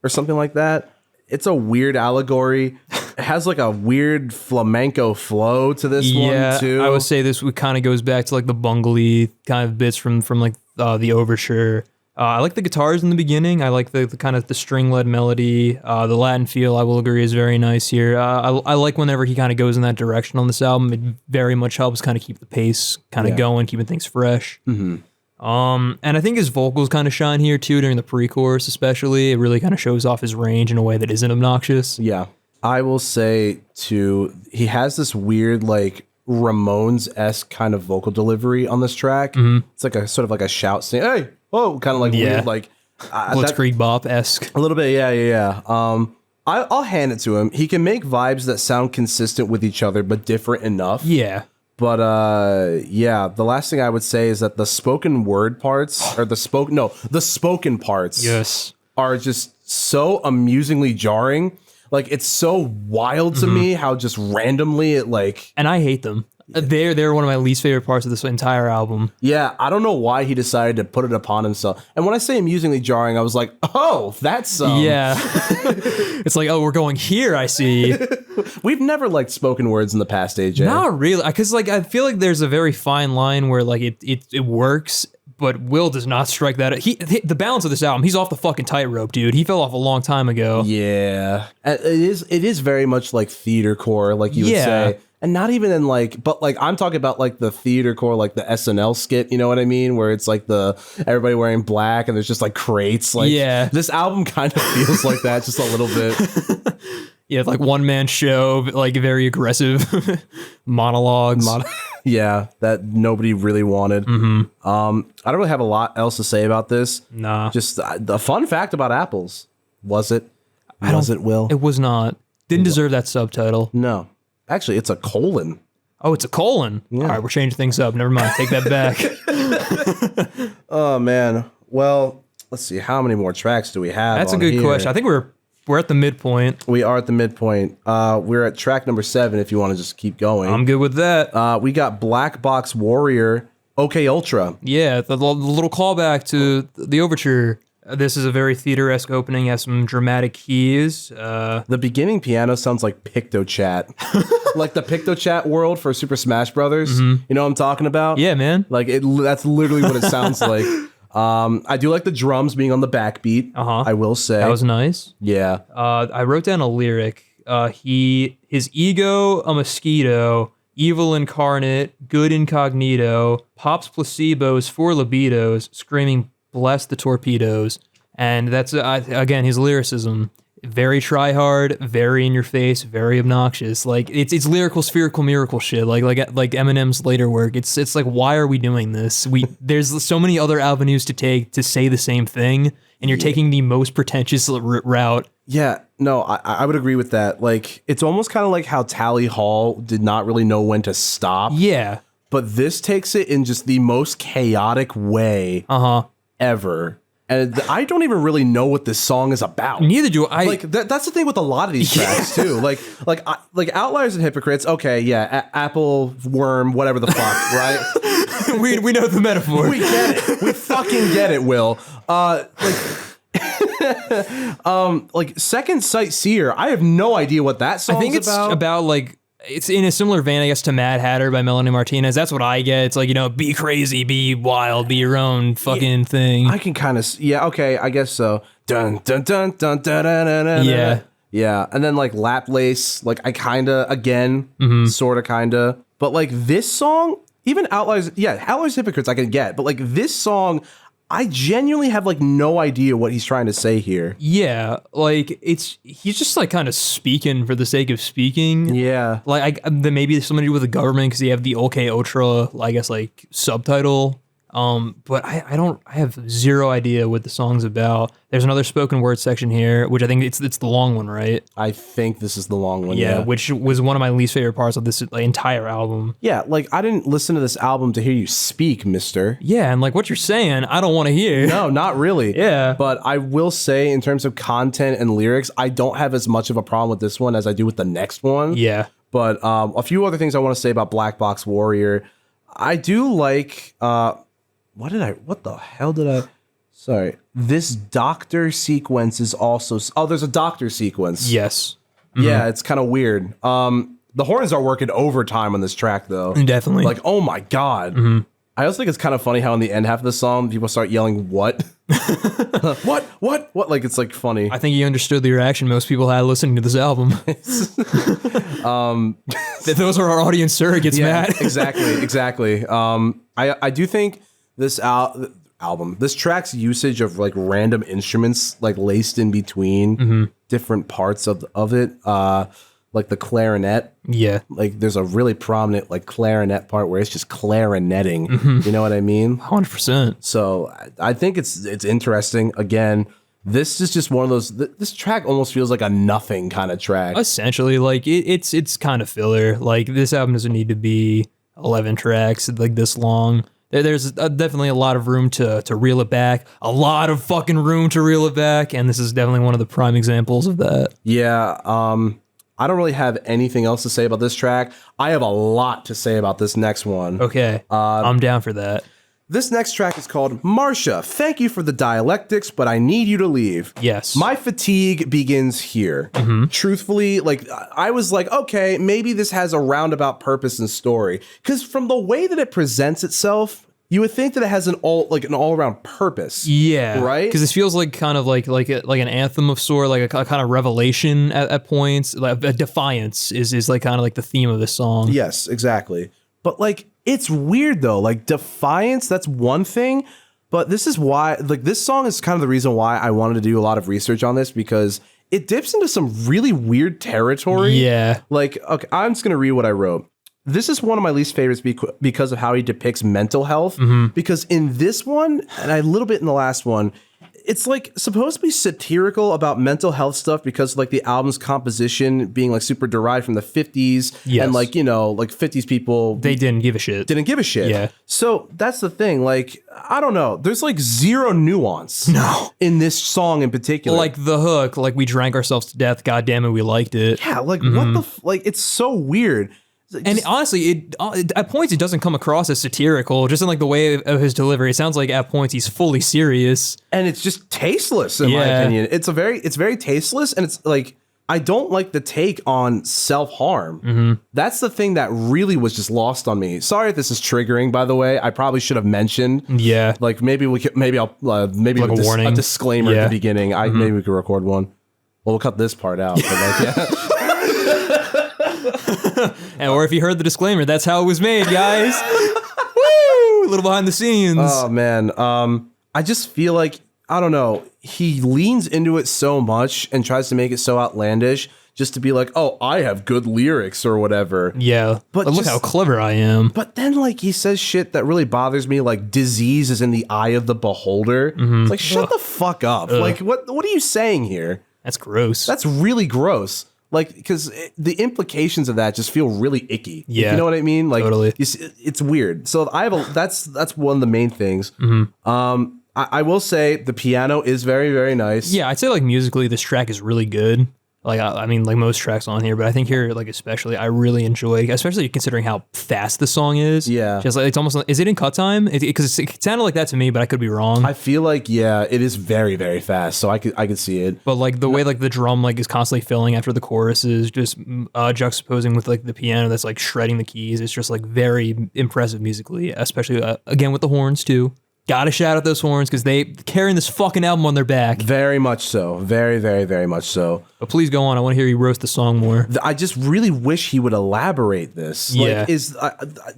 Or something like that. It's a weird allegory. It has like a weird flamenco flow to this one too.
I would say this kind of goes back to like the bungly kind of bits from like the overture. I like the guitars in the beginning. I like the kind of the string-led melody. The Latin feel, I will agree, is very nice here. I like whenever he kind of goes in that direction on this album. It very much helps kind of keep the pace kind of going, keeping things fresh. And I think his vocals kind of shine here too during the pre-chorus, especially. It really kind of shows off his range in a way that isn't obnoxious.
Yeah. I will say too, he has this weird like Ramones-esque kind of vocal delivery on this track. It's like a sort of like a shout saying, hey, oh, kind of like weird, like
Blitzkrieg Bop-esque.
A little bit, yeah. I'll hand it to him. He can make vibes that sound consistent with each other, but different enough.
Yeah.
But yeah, the last thing I would say is that the spoken word parts, or the spoken parts,
yes,
are just so amusingly jarring. Like, it's so wild to me how just randomly it like...
And I hate them. They're one of my least favorite parts of this entire album.
Yeah, I don't know why he decided to put it upon himself. And when I say amusingly jarring, I was like, oh, that's...
Yeah. It's like, oh, we're going here, I see.
We've never liked spoken words in the past, AJ.
Not really. Because, like, I feel like there's a very fine line where, like, it works, but Will does not strike that. The balance of this album, he's off the fucking tightrope, dude. He fell off a long time ago.
Yeah. It is very much like theater core, like you would say. And not even in like, but like I'm talking about like the theater core, like the SNL skit, you know what I mean? Where it's like everybody wearing black and there's just like crates. Like, this album kind of feels like that, just a little bit.
Yeah, like one man show, like very aggressive monologues.
Yeah, that nobody really wanted. I don't really have a lot else to say about this.
Nah.
Just the fun fact about apples. Was it? Will?
It was not. Didn't deserve that subtitle.
No. Actually, it's a colon.
Oh, it's a colon. Yeah. All right, we're changing things up. Never mind. Take that back.
Oh, man. Well, let's see. How many more tracks do we have?
That's a good question. I think we're at the midpoint.
We are at the midpoint. We're at track number 7 if you want to just keep going.
I'm good with that.
We got Black Box Warrior, OK Ultra.
Yeah, the little callback to the Overture. This is a very theater-esque opening, has some dramatic keys.
The beginning piano sounds like PictoChat. Like the PictoChat world for Super Smash Brothers. You know what I'm talking about?
Yeah, man.
Like that's literally what it sounds like. I do like the drums being on the backbeat, I will say.
That was nice.
Yeah.
I wrote down a lyric. His ego, a mosquito, evil incarnate, good incognito, pops placebos for libidos, screaming bless the torpedoes. And that's again his lyricism, very try hard, very in your face, very obnoxious. Like it's lyrical spherical miracle shit, like Eminem's later work. It's like, why are we doing this? There's so many other avenues to take to say the same thing, and you're taking the most pretentious route. Yeah,
no, I would agree with that. Like, it's almost kind of like how Tally Hall did not really know when to stop.
Yeah,
but this takes it in just the most chaotic way ever. And I don't even really know what this song is about.
Neither do I.
Like that's the thing with a lot of these tracks too. like Outliers and Hypocrites. Okay, yeah, apple, worm, whatever the fuck, right?
we know the metaphor.
We get it. We fucking get it, Will. Like Second Sight Seer. I have no idea what that song's about.
I think it's about like. It's in a similar vein, I guess, to Mad Hatter by Melanie Martinez. That's what I get. It's like, you know, be crazy, be wild, be your own fucking thing.
I can kind of, okay, I guess so. Dun dun dun dun dun dun dun dun.
Yeah,
yeah, and then like Laplace, like I kind of again, sort of, kind of, but like this song, even Outliers, Outliers Hypocrites, I can get, but like this song, I genuinely have like no idea what he's trying to say here.
Yeah, like he's just like kind of speaking for the sake of speaking.
Yeah,
like maybe there's something to do with the government because you have the OK Ultra, I guess, like subtitle. But I have zero idea what the song's about. There's another spoken word section here, which I think it's the long one, right?
I think this is the long one.
Yeah, which was one of my least favorite parts of this entire album.
Yeah, like I didn't listen to this album to hear you speak, mister.
Yeah, and like what you're saying, I don't want to hear.
No, not really.
Yeah.
But I will say, in terms of content and lyrics, I don't have as much of a problem with this one as I do with the next one.
Yeah.
But a few other things I want to say about Black Box Warrior. I do like... what the hell did I... Sorry. This doctor sequence is also... Oh, there's a doctor sequence.
Yes.
Yeah, it's kind of weird. The horns are working overtime on this track, though.
Definitely.
Like, oh my God. I also think it's kind of funny how in the end half of the song, people start yelling, what? What? Like, it's like funny.
I think he understood the reaction most people had listening to this album. Those are our audience surrogates, Matt.
Exactly. I do think this track's usage of like random instruments like laced in between different parts of it, like the clarinet.
Yeah.
Like there's a really prominent like clarinet part where it's just clarinetting. You know what I mean?
100%.
So I think it's interesting. Again, this is just one of those. This track almost feels like a nothing kind of track.
Essentially, like it's kind of filler. Like this album doesn't need to be 11 tracks like this long. There's definitely a lot of room to reel it back. A lot of fucking room to reel it back, and this is definitely one of the prime examples of that.
Yeah. I don't really have anything else to say about this track. I have a lot to say about this next one.
Okay, I'm down for that.
This next track is called Marsha. Thank you for the dialectics, but I need you to leave.
Yes.
My fatigue begins here. Truthfully, like I was like, okay, maybe this has a roundabout purpose and story. Because from the way that it presents itself, you would think that it has an all-around purpose.
Yeah.
Right?
Because this feels like kind of like an anthem of sort, like a kind of revelation at points. Like a defiance is like kind of like the theme of this song.
Yes, exactly. But like, it's weird though. Like defiance, that's one thing. But this is why, like this song is kind of the reason why I wanted to do a lot of research on this, because it dips into some really weird territory.
Yeah.
Like, okay, I'm just going to read what I wrote. This is one of my least favorites because of how he depicts mental health. Because in this one, and a little bit in the last one, it's like supposed to be satirical about mental health stuff because like the album's composition being like super derived from the 50s.
Yes.
And like, you know, like 50s people.
They didn't give a shit.
Didn't give a shit.
Yeah.
So that's the thing. Like, I don't know. There's like zero nuance.
No.
In this song in particular.
Like the hook, like we drank ourselves to death. God damn it, we liked it.
Yeah. Like what the, like, it's so weird.
And honestly, at points it doesn't come across as satirical, just in like the way of his delivery. It sounds like at points he's fully serious,
and it's just tasteless in my opinion. It's very tasteless, and it's like I don't like the take on self-harm. That's the thing that really was just lost on me. Sorry if this is triggering, by the way. I probably should have mentioned.
Yeah,
like maybe I'll maybe
like a warning,
a disclaimer at the beginning. Maybe we could record one. Well, we'll cut this part out. But like, yeah.
Or if you heard the disclaimer, that's how it was made, guys. Woo! A little behind the scenes.
Oh man, I just feel like I don't know. He leans into it so much and tries to make it so outlandish, just to be like, "Oh, I have good lyrics" or whatever.
Yeah, but look how clever I am.
But then, like, he says shit that really bothers me, like disease is in the eye of the beholder. It's like, shut the fuck up. Like, what are you saying here? That's
gross.
That's really gross. Like, because the implications of that just feel really icky.
Yeah,
you know what I mean? Like,
totally.
It's weird. So that's one of the main things. I will say the piano is very, very nice.
Yeah, I'd say like musically, this track is really good. Like, I mean, like most tracks on here, but I think here, like especially, I really enjoy, especially considering how fast the song is.
Yeah,
just like it's almost. Is it in cut time? Because it sounded like that to me, but I could be wrong.
I feel like it is very, very fast. So I could see it.
But like the way like the drum like is constantly filling after the choruses, just juxtaposing with like the piano that's like shredding the keys. It's just like very impressive musically, especially again with the horns too. Gotta shout out those horns because they carrying this fucking album on their back.
Very much so. Very, very, very much so.
But please go on. I want to hear you roast the song more.
I just really wish he would elaborate this.
Yeah.
Like, is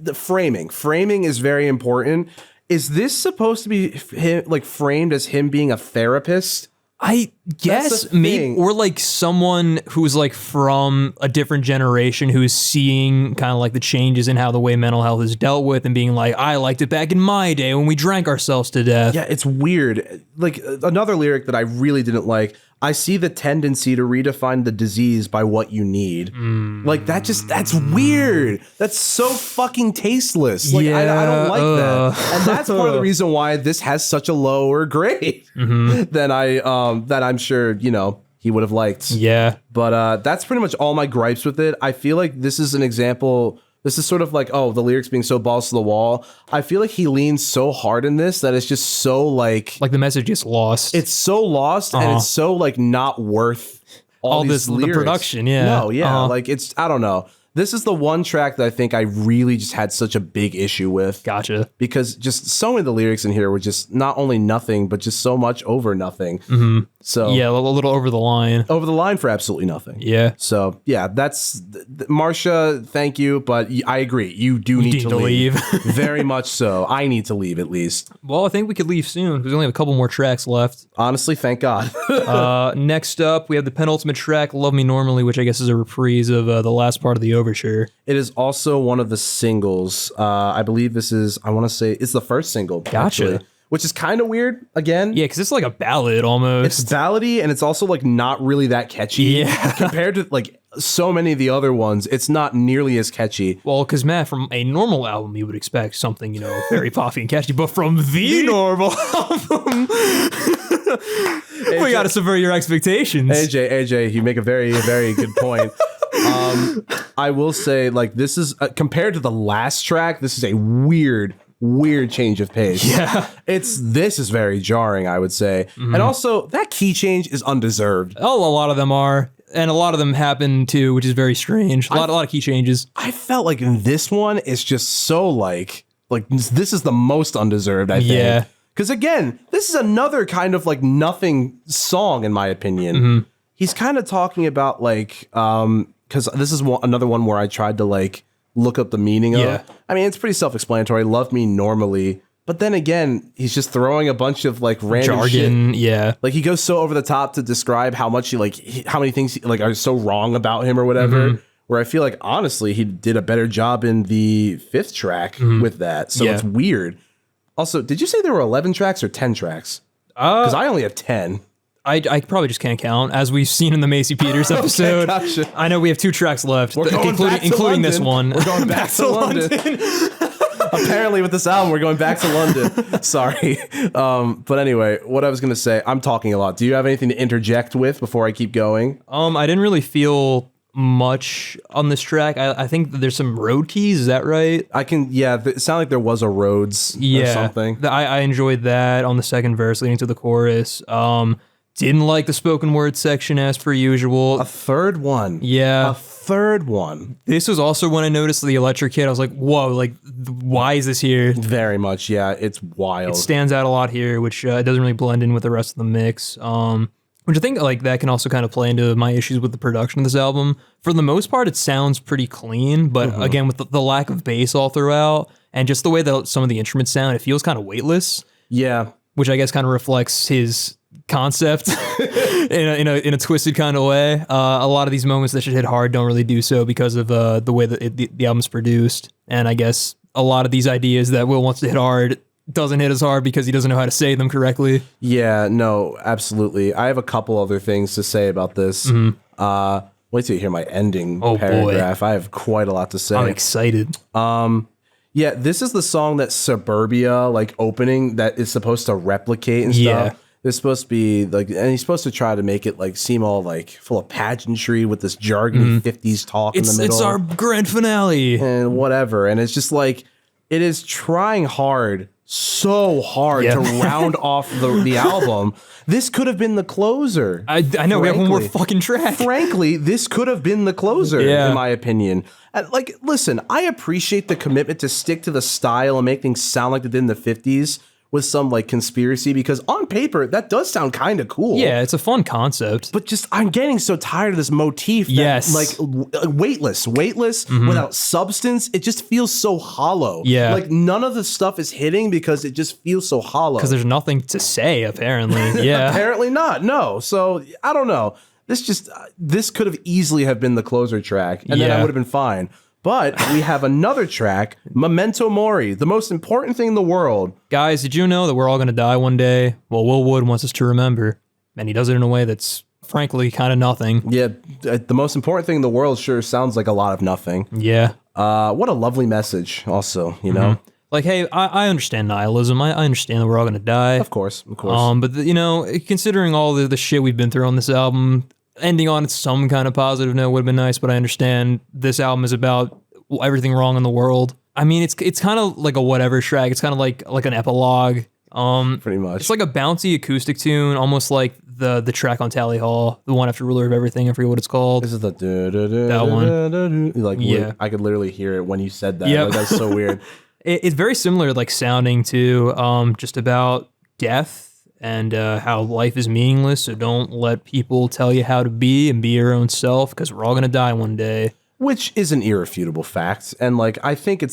the framing. Framing is very important. Is this supposed to be like framed as him being a therapist?
I guess maybe, or like someone who's like from a different generation who's seeing kind of like the changes in how the way mental health is dealt with and being like, I liked it back in my day when we drank ourselves to death.
Yeah, it's weird. Like another lyric that I really didn't like. I see the tendency to redefine the disease by what you need. Like that's weird. That's so fucking tasteless. Like I don't like that. And that's part of the reason why this has such a lower grade than that I'm sure, you know, he would have liked.
Yeah.
But that's pretty much all my gripes with it. I feel like this is an example. This is sort of like, oh, the lyrics being so balls to the wall. I feel like he leans so hard in this that it's just so like
the message gets lost.
It's so lost and it's so like not worth all these lyrics.
The production. Yeah.
No, yeah. Like it's, I don't know. This is the one track that I think I really just had such a big issue with.
Gotcha.
Because just so many of the lyrics in here were just not only nothing, but just so much over nothing.
Mm-hmm.
So
yeah, a little over the line.
Over the line for absolutely nothing.
Yeah.
So yeah, that's Marsha. Thank you, but I agree. You need to leave. Very much so. I need to leave at least.
Well, I think we could leave soon because we only have a couple more tracks left.
Honestly, thank God.
Next up, we have the penultimate track, "Love Me Normally," which I guess is a reprise of the last part of the overture.
It is also one of the singles. I believe this is. I want to say it's the first single.
Gotcha.
Actually. Which is kind of weird, again.
Yeah, because it's like a ballad almost.
It's ballady, and it's also like not really that catchy.
Yeah.
Compared to like so many of the other ones, it's not nearly as catchy.
Well, because Matt, from a normal album, you would expect something, very poppy and catchy, but from the normal album, we got to subvert your expectations.
AJ, you make a very, very good point. I will say, like, this is, compared to the last track, this is a weird change of pace.
Yeah.
This is very jarring, I would say. Mm-hmm. And also, that key change is undeserved.
Oh, a lot of them are. And a lot of them happen too, which is very strange. A lot of key changes.
I felt like in this one, it's just so like this is the most undeserved, I think.
Yeah.
Because again, this is another kind of like nothing song, in my opinion. Mm-hmm. He's kind of talking about like, because this is another one where I tried to like look up the meaning of. I mean, it's pretty self-explanatory. Love me normally. But then again, he's just throwing a bunch of like random
jargon,
shit.
Yeah.
Like he goes so over the top to describe how much how many things are so wrong about him or whatever. Mm-hmm. Where I feel like honestly he did a better job in the 5th track with that. So it's weird. Also, did you say there were 11 tracks or 10 tracks? Because I only have 10.
I probably just can't count, as we've seen in the Macy Peters episode.
Okay, gotcha.
I know we have 2 tracks left, including this one.
We're going back to London. Apparently with this album, we're going back to London. Sorry. But anyway, what I was going to say, I'm talking a lot. Do you have anything to interject with before I keep going?
I didn't really feel much on this track. I think that there's some road keys. Is that right?
It sounded like there was a Rhodes or something.
I enjoyed that on the second verse leading to the chorus. Didn't like the spoken word section as per usual.
A third one.
Yeah.
A third one.
This was also when I noticed the electric kit. I was like, whoa, like, why is this here?
Very much, yeah. It's wild.
It stands out a lot here, which doesn't really blend in with the rest of the mix. Which I think like that can also kind of play into my issues with the production of this album. For the most part, it sounds pretty clean, but again, with the lack of bass all throughout, and just the way that some of the instruments sound, it feels kind of weightless.
Yeah.
Which I guess kind of reflects his concept in a twisted kind of way. A lot of these moments that should hit hard don't really do so because of the way that the album's produced. And I guess a lot of these ideas that Will wants to hit hard doesn't hit as hard because he doesn't know how to say them correctly.
Yeah, no, absolutely. I have a couple other things to say about this. Mm-hmm. Wait till you hear my ending paragraph. Boy. I have quite a lot to say.
I'm excited.
Yeah, this is the song that Suburbia, like, opening that is supposed to replicate and stuff.
Yeah.
It's supposed to be, like, and he's supposed to try to make it, like, seem all, like, full of pageantry with this jargony 50s talk in the middle.
It's our grand finale.
And whatever. And it's just, like, it is trying so hard to round off the album. This could have been the closer.
I know, we have one more fucking track.
Frankly, this could have been the closer, in my opinion. Like, listen, I appreciate the commitment to stick to the style and make things sound like they did in the 50s with some, like, conspiracy, because on paper, that does sound kind of cool.
Yeah, it's a fun concept.
But just, I'm getting so tired of this motif that, like, weightless, without substance, it just feels so hollow.
Yeah.
Like, none of the stuff is hitting because it just feels so hollow.
Because there's nothing to say, apparently. Yeah.
Apparently not, no. So, I don't know. This could have easily have been the closer track, and then I would have been fine. But we have another track, Memento Mori, the most important thing in the world.
Guys, did you know that we're all going to die one day? Well, Will Wood wants us to remember, and he does it in a way that's, frankly, kind of nothing.
Yeah, the most important thing in the world sure sounds like a lot of nothing.
Yeah.
What a lovely message, also, you know?
Like, hey, I understand nihilism. I understand that we're all going to die.
Of course, of course.
But, considering all the shit we've been through on this album, ending on some kind of positive note would have been nice, but I understand this album is about everything wrong in the world. I mean, it's kind of like a whatever track. It's kind of like an epilogue.
Pretty much.
It's like a bouncy acoustic tune, almost like the track on Tally Hall, the one after Ruler of Everything. I forget what it's called.
This is the
that one.
Like,
yeah,
I could literally hear it when you said that.
Yep.
Like, that's so weird.
It's very similar, like sounding to just about death and how life is meaningless. So don't let people tell you how to be and be your own self, because we're all gonna die one day.
Which is an irrefutable fact, and like I think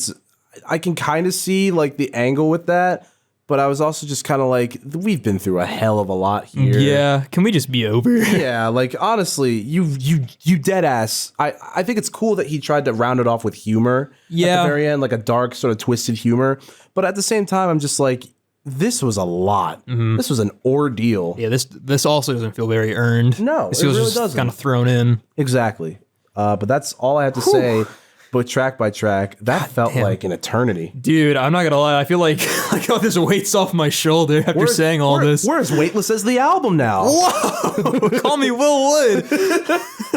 I can kind of see like the angle with that. But I was also just kind of like, we've been through a hell of a lot here.
Yeah, can we just be over?
Yeah, like honestly, you dead ass. I think it's cool that he tried to round it off with humor at the very end, like a dark sort of twisted humor. But at the same time, I'm just like, this was a lot. This was an ordeal.
Yeah, this also doesn't feel very earned.
No,
this
it
feels
really
just
doesn't.
kind of thrown in.
Exactly. But that's all I have to say. But track by track, that felt like an eternity.
Dude, I'm not gonna lie. I feel like I got this weight's off my shoulder after saying all this.
We're as weightless as the album now.
Whoa! Call me Will Wood.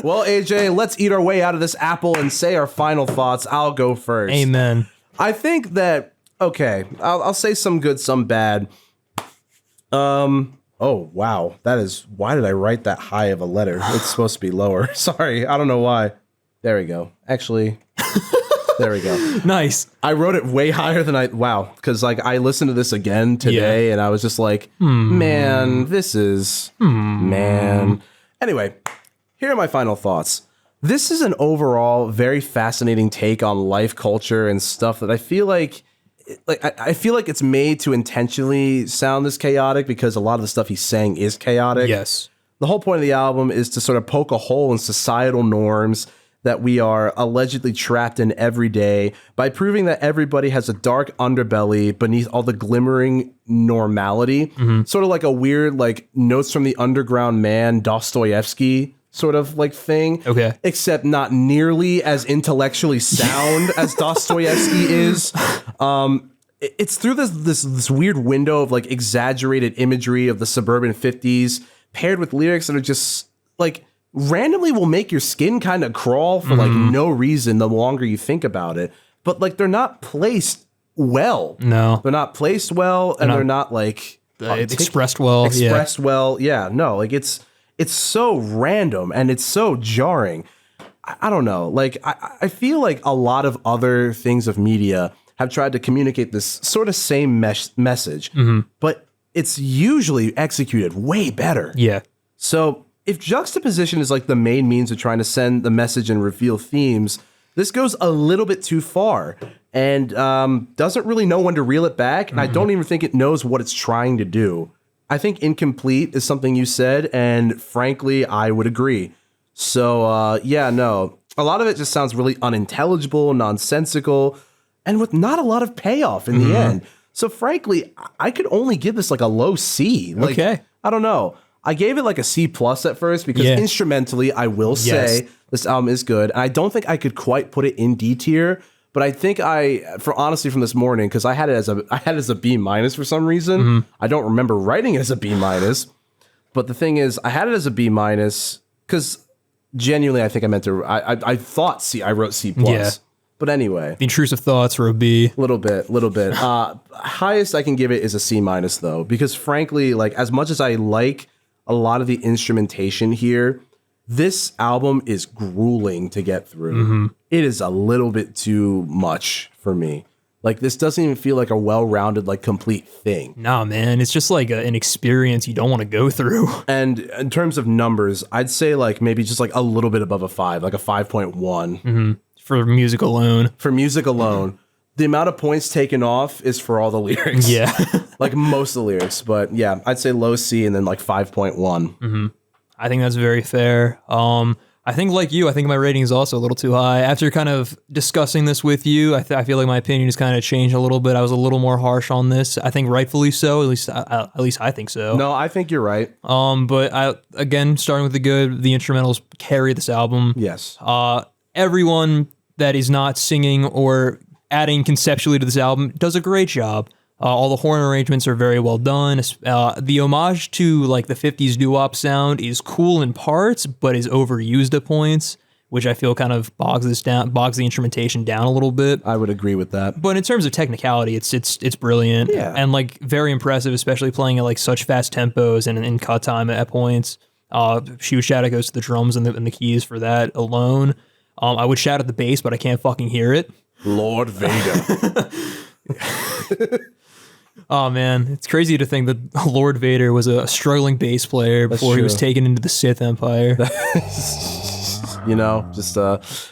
Well, AJ, let's eat our way out of this apple and say our final thoughts. I'll go first.
Amen.
I think that, okay, I'll say some good, some bad. Oh, wow. Why did I write that high of a letter? It's supposed to be lower. Sorry, I don't know why. There we go. Actually, there we go.
Nice.
I wrote it way higher than because like I listened to this again today and I was just like, man, this is, man. Anyway, here are my final thoughts. This is an overall very fascinating take on life, culture, and stuff that I feel like I feel like it's made to intentionally sound this chaotic because a lot of the stuff he's saying is chaotic.
Yes.
The whole point of the album is to sort of poke a hole in societal norms that we are allegedly trapped in every day by proving that everybody has a dark underbelly beneath all the glimmering normality. Sort of like a weird, like, Notes from the Underground Man, Dostoevsky sort of like thing.
Okay.
Except not nearly as intellectually sound as Dostoevsky is. It's through this weird window of like exaggerated imagery of the suburban 50s paired with lyrics that are just like randomly will make your skin kind of crawl for like no reason the longer you think about it. But like they're not placed well.
No.
They're not placed well and they're not like
expressed well.
Expressed well. Yeah, no, like it's so random and it's so jarring. I don't know. Like I feel like a lot of other things of media have tried to communicate this sort of same message, but it's usually executed way better.
Yeah.
So if juxtaposition is like the main means of trying to send the message and reveal themes, this goes a little bit too far and doesn't really know when to reel it back. And I don't even think it knows what it's trying to do. I think incomplete is something you said, and frankly, I would agree. So yeah, no, a lot of it just sounds really unintelligible, nonsensical, and with not a lot of payoff in the end. So frankly, I could only give this like a low C. Like,
okay.
I don't know. I gave it like a C+ at first because instrumentally, I will say this album is good. And I don't think I could quite put it in D tier, but I think honestly from this morning, because I had it as a B- for some reason. I don't remember writing it as a B-, but the thing is, I had it as a B- because genuinely, I think I meant to. I thought C. I wrote C+.
Yeah.
But anyway,
The intrusive thoughts were a B.
little bit. Highest I can give it is a C- though, because frankly, like as much as I like a lot of the instrumentation here, this album is grueling to get through. It is a little bit too much for me. Like this doesn't even feel like a well-rounded, like complete thing.
Nah, man, it's just like an experience you don't want to go through.
And in terms of numbers, I'd say like maybe just like a little bit above a 5, like a 5.1.
For music alone.
For music alone. The amount of points taken off is for all the lyrics.
Yeah.
Like most of the lyrics. But yeah, I'd say low C and then like 5.1.
I think that's very fair. I think like you, I think my rating is also a little too high. After kind of discussing this with you, I feel like my opinion has kind of changed a little bit. I was a little more harsh on this. I think rightfully so. At least I think so.
No, I think you're right.
But again, starting with the good, the instrumentals carry this album.
Yes.
Everyone that is not singing or adding conceptually to this album does a great job. All the horn arrangements are very well done. The homage to like the 50s doo-wop sound is cool in parts, but is overused at points, which I feel kind of bogs the instrumentation down a little bit.
I would agree with that.
But in terms of technicality, it's brilliant.
Yeah.
And like very impressive, especially playing at like such fast tempos and in cut time at points. Huge shout out goes to the drums and the keys for that alone. I would shout at the bass, but I can't fucking hear it.
Lord Vader.
Oh man, it's crazy to think that Lord Vader was a struggling bass player before he was taken into the Sith Empire.
You know, just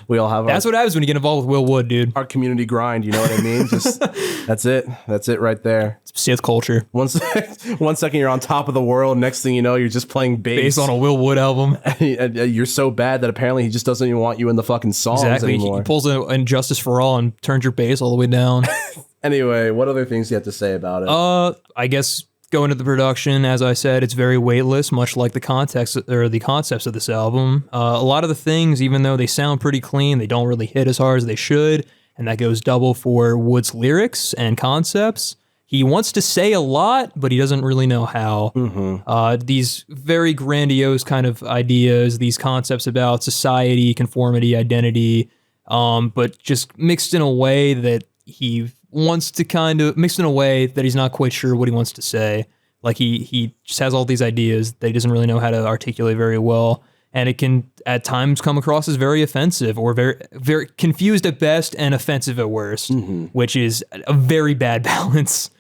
we all have
That's what happens when you get involved with Will Wood, dude.
our community grind, you know what I mean? Just that's it right there.
Sith culture.
One second you're on top of the world, next thing you know you're just playing bass
Based on a Will Wood album.
and you're so bad that apparently he just doesn't even want you in the fucking songs anymore.
He pulls an Injustice for All and turns your bass all the way down.
Anyway, what other things do you have to say about it?
I guess going to the production, as I said, it's very weightless, much like the concepts of this album. A lot of the things, even though they sound pretty clean, they don't really hit as hard as they should, and that goes double for Wood's lyrics and concepts. He wants to say a lot, but he doesn't really know how. These very grandiose kind of ideas, these concepts about society, conformity, identity, but just mixed in a way that he wants to mixed in a way that he's not quite sure what he wants to say. Like he just has all these ideas that he doesn't really know how to articulate very well. And it can at times come across as very offensive or very, very confused at best and offensive at worst, which is a very bad balance.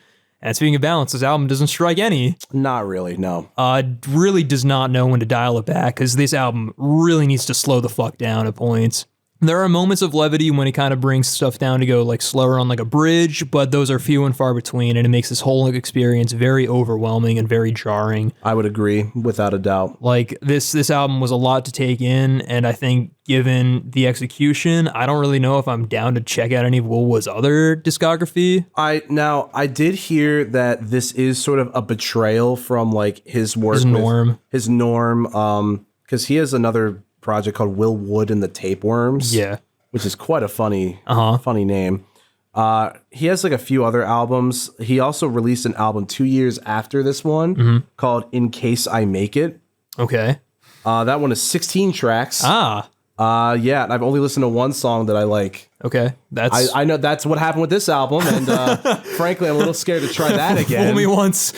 And speaking of balance, this album doesn't strike any.
Not really, no.
Really does not know when to dial it back, because this album really needs to slow the fuck down at points. There are moments of levity when it kind of brings stuff down to go like slower on like a bridge, but those are few and far between, and it makes this whole experience very overwhelming and very jarring.
I would agree, without a doubt.
Like this album was a lot to take in, and I think given the execution, I don't really know if I'm down to check out any of Will Wood's other discography.
I did hear that this is sort of a betrayal from like his work, his norm, because he has another project called Will Wood and the Tapeworms, which is quite a funny name. He has like a few other albums. He also released an album 2 years after this one called In Case I Make It.
Okay.
That one is 16 tracks.
Yeah,
and I've only listened to one song that I like.
Okay, that's
I know that's what happened with this album, and frankly, I'm a little scared to try that again.
Fool me once.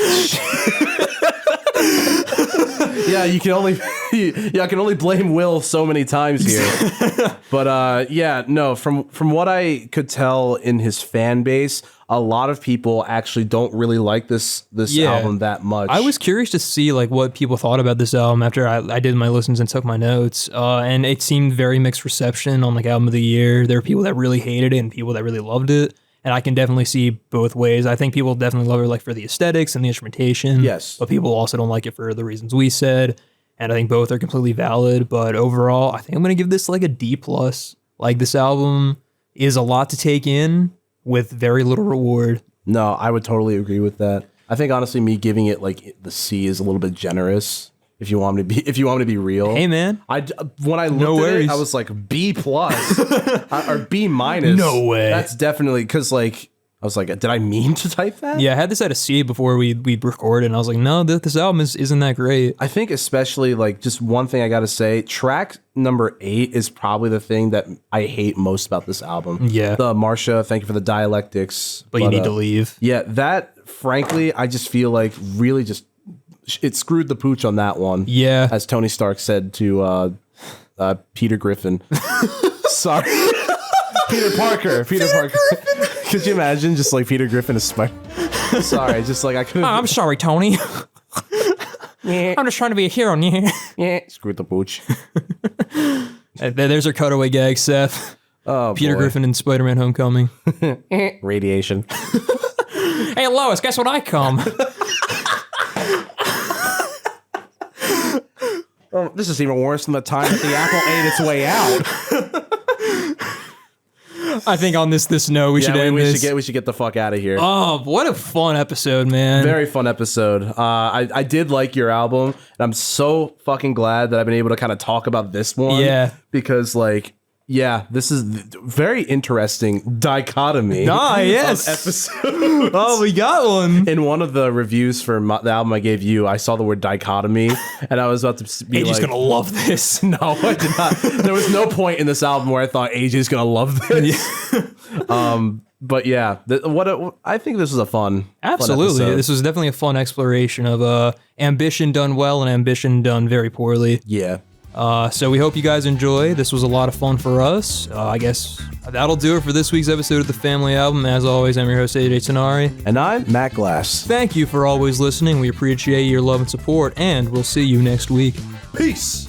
Yeah, I can only blame Will so many times here. But from what I could tell in his fan base, a lot of people actually don't really like this album that much.
I was curious to see like what people thought about this album after I did my listens and took my notes, and it seemed very mixed reception on like album of the year. There were people that really hated it and people that really loved it. And I can definitely see both ways. I think people definitely love it like for the aesthetics and the instrumentation.
Yes.
But people also don't like it for the reasons we said. And I think both are completely valid. But overall, I think I'm going to give this like a D+. Like this album is a lot to take in with very little reward.
No, I would totally agree with that. I think honestly, me giving it like the C is a little bit generous. If you want me to be real,
hey man,
when I looked at it, I was like B+ or B-.
No way.
That's definitely because like I was like, did I mean to type that?
Yeah, I had this at a C before we'd record, and I was like, no, this album isn't that great.
I think especially like just one thing I got to say, track number 8 is probably the thing that I hate most about this album.
Yeah,
the Marsha, thank you for the dialectics,
but you need to leave.
Yeah, that frankly, I just feel like really just. It screwed the pooch on that one.
Yeah.
As Tony Stark said to Peter Griffin. Sorry. Peter Parker. Could you imagine just like Peter Griffin is Spider? Sorry, just like I couldn't.
I'm sorry, Tony. I'm just trying to be a hero.
Screwed the pooch.
There's our cutaway gag, Seth.
Oh,
Peter Griffin in Spider-Man Homecoming.
Radiation.
Hey, Lois, guess what I come?
Oh, this is even worse than the time that the apple ate its way out.
I think on this note, we should end this.
We should get the fuck out of here.
Oh, what a fun episode, man.
Very fun episode. I did like your album, and I'm so fucking glad that I've been able to kind of talk about this one.
Yeah.
Because, like, Yeah, this is very interesting dichotomy
yes.
of episodes.
Oh, we got one.
In one of the reviews for the album I gave you, I saw the word dichotomy, and I was about to be
AJ's
like,
gonna love this.
No, I did not. There was no point in this album where I thought AJ's gonna love this. But yeah, I think this was a fun
Absolutely.
episode.
This was definitely a fun exploration of ambition done well and ambition done very poorly.
Yeah.
So we hope you guys enjoy. This was a lot of fun for us. I guess that'll do it for this week's episode of The Family Album. As always, I'm your host, AJ Tenari.
And I'm Matt Glass.
Thank you for always listening. We appreciate your love and support, and we'll see you next week.
Peace.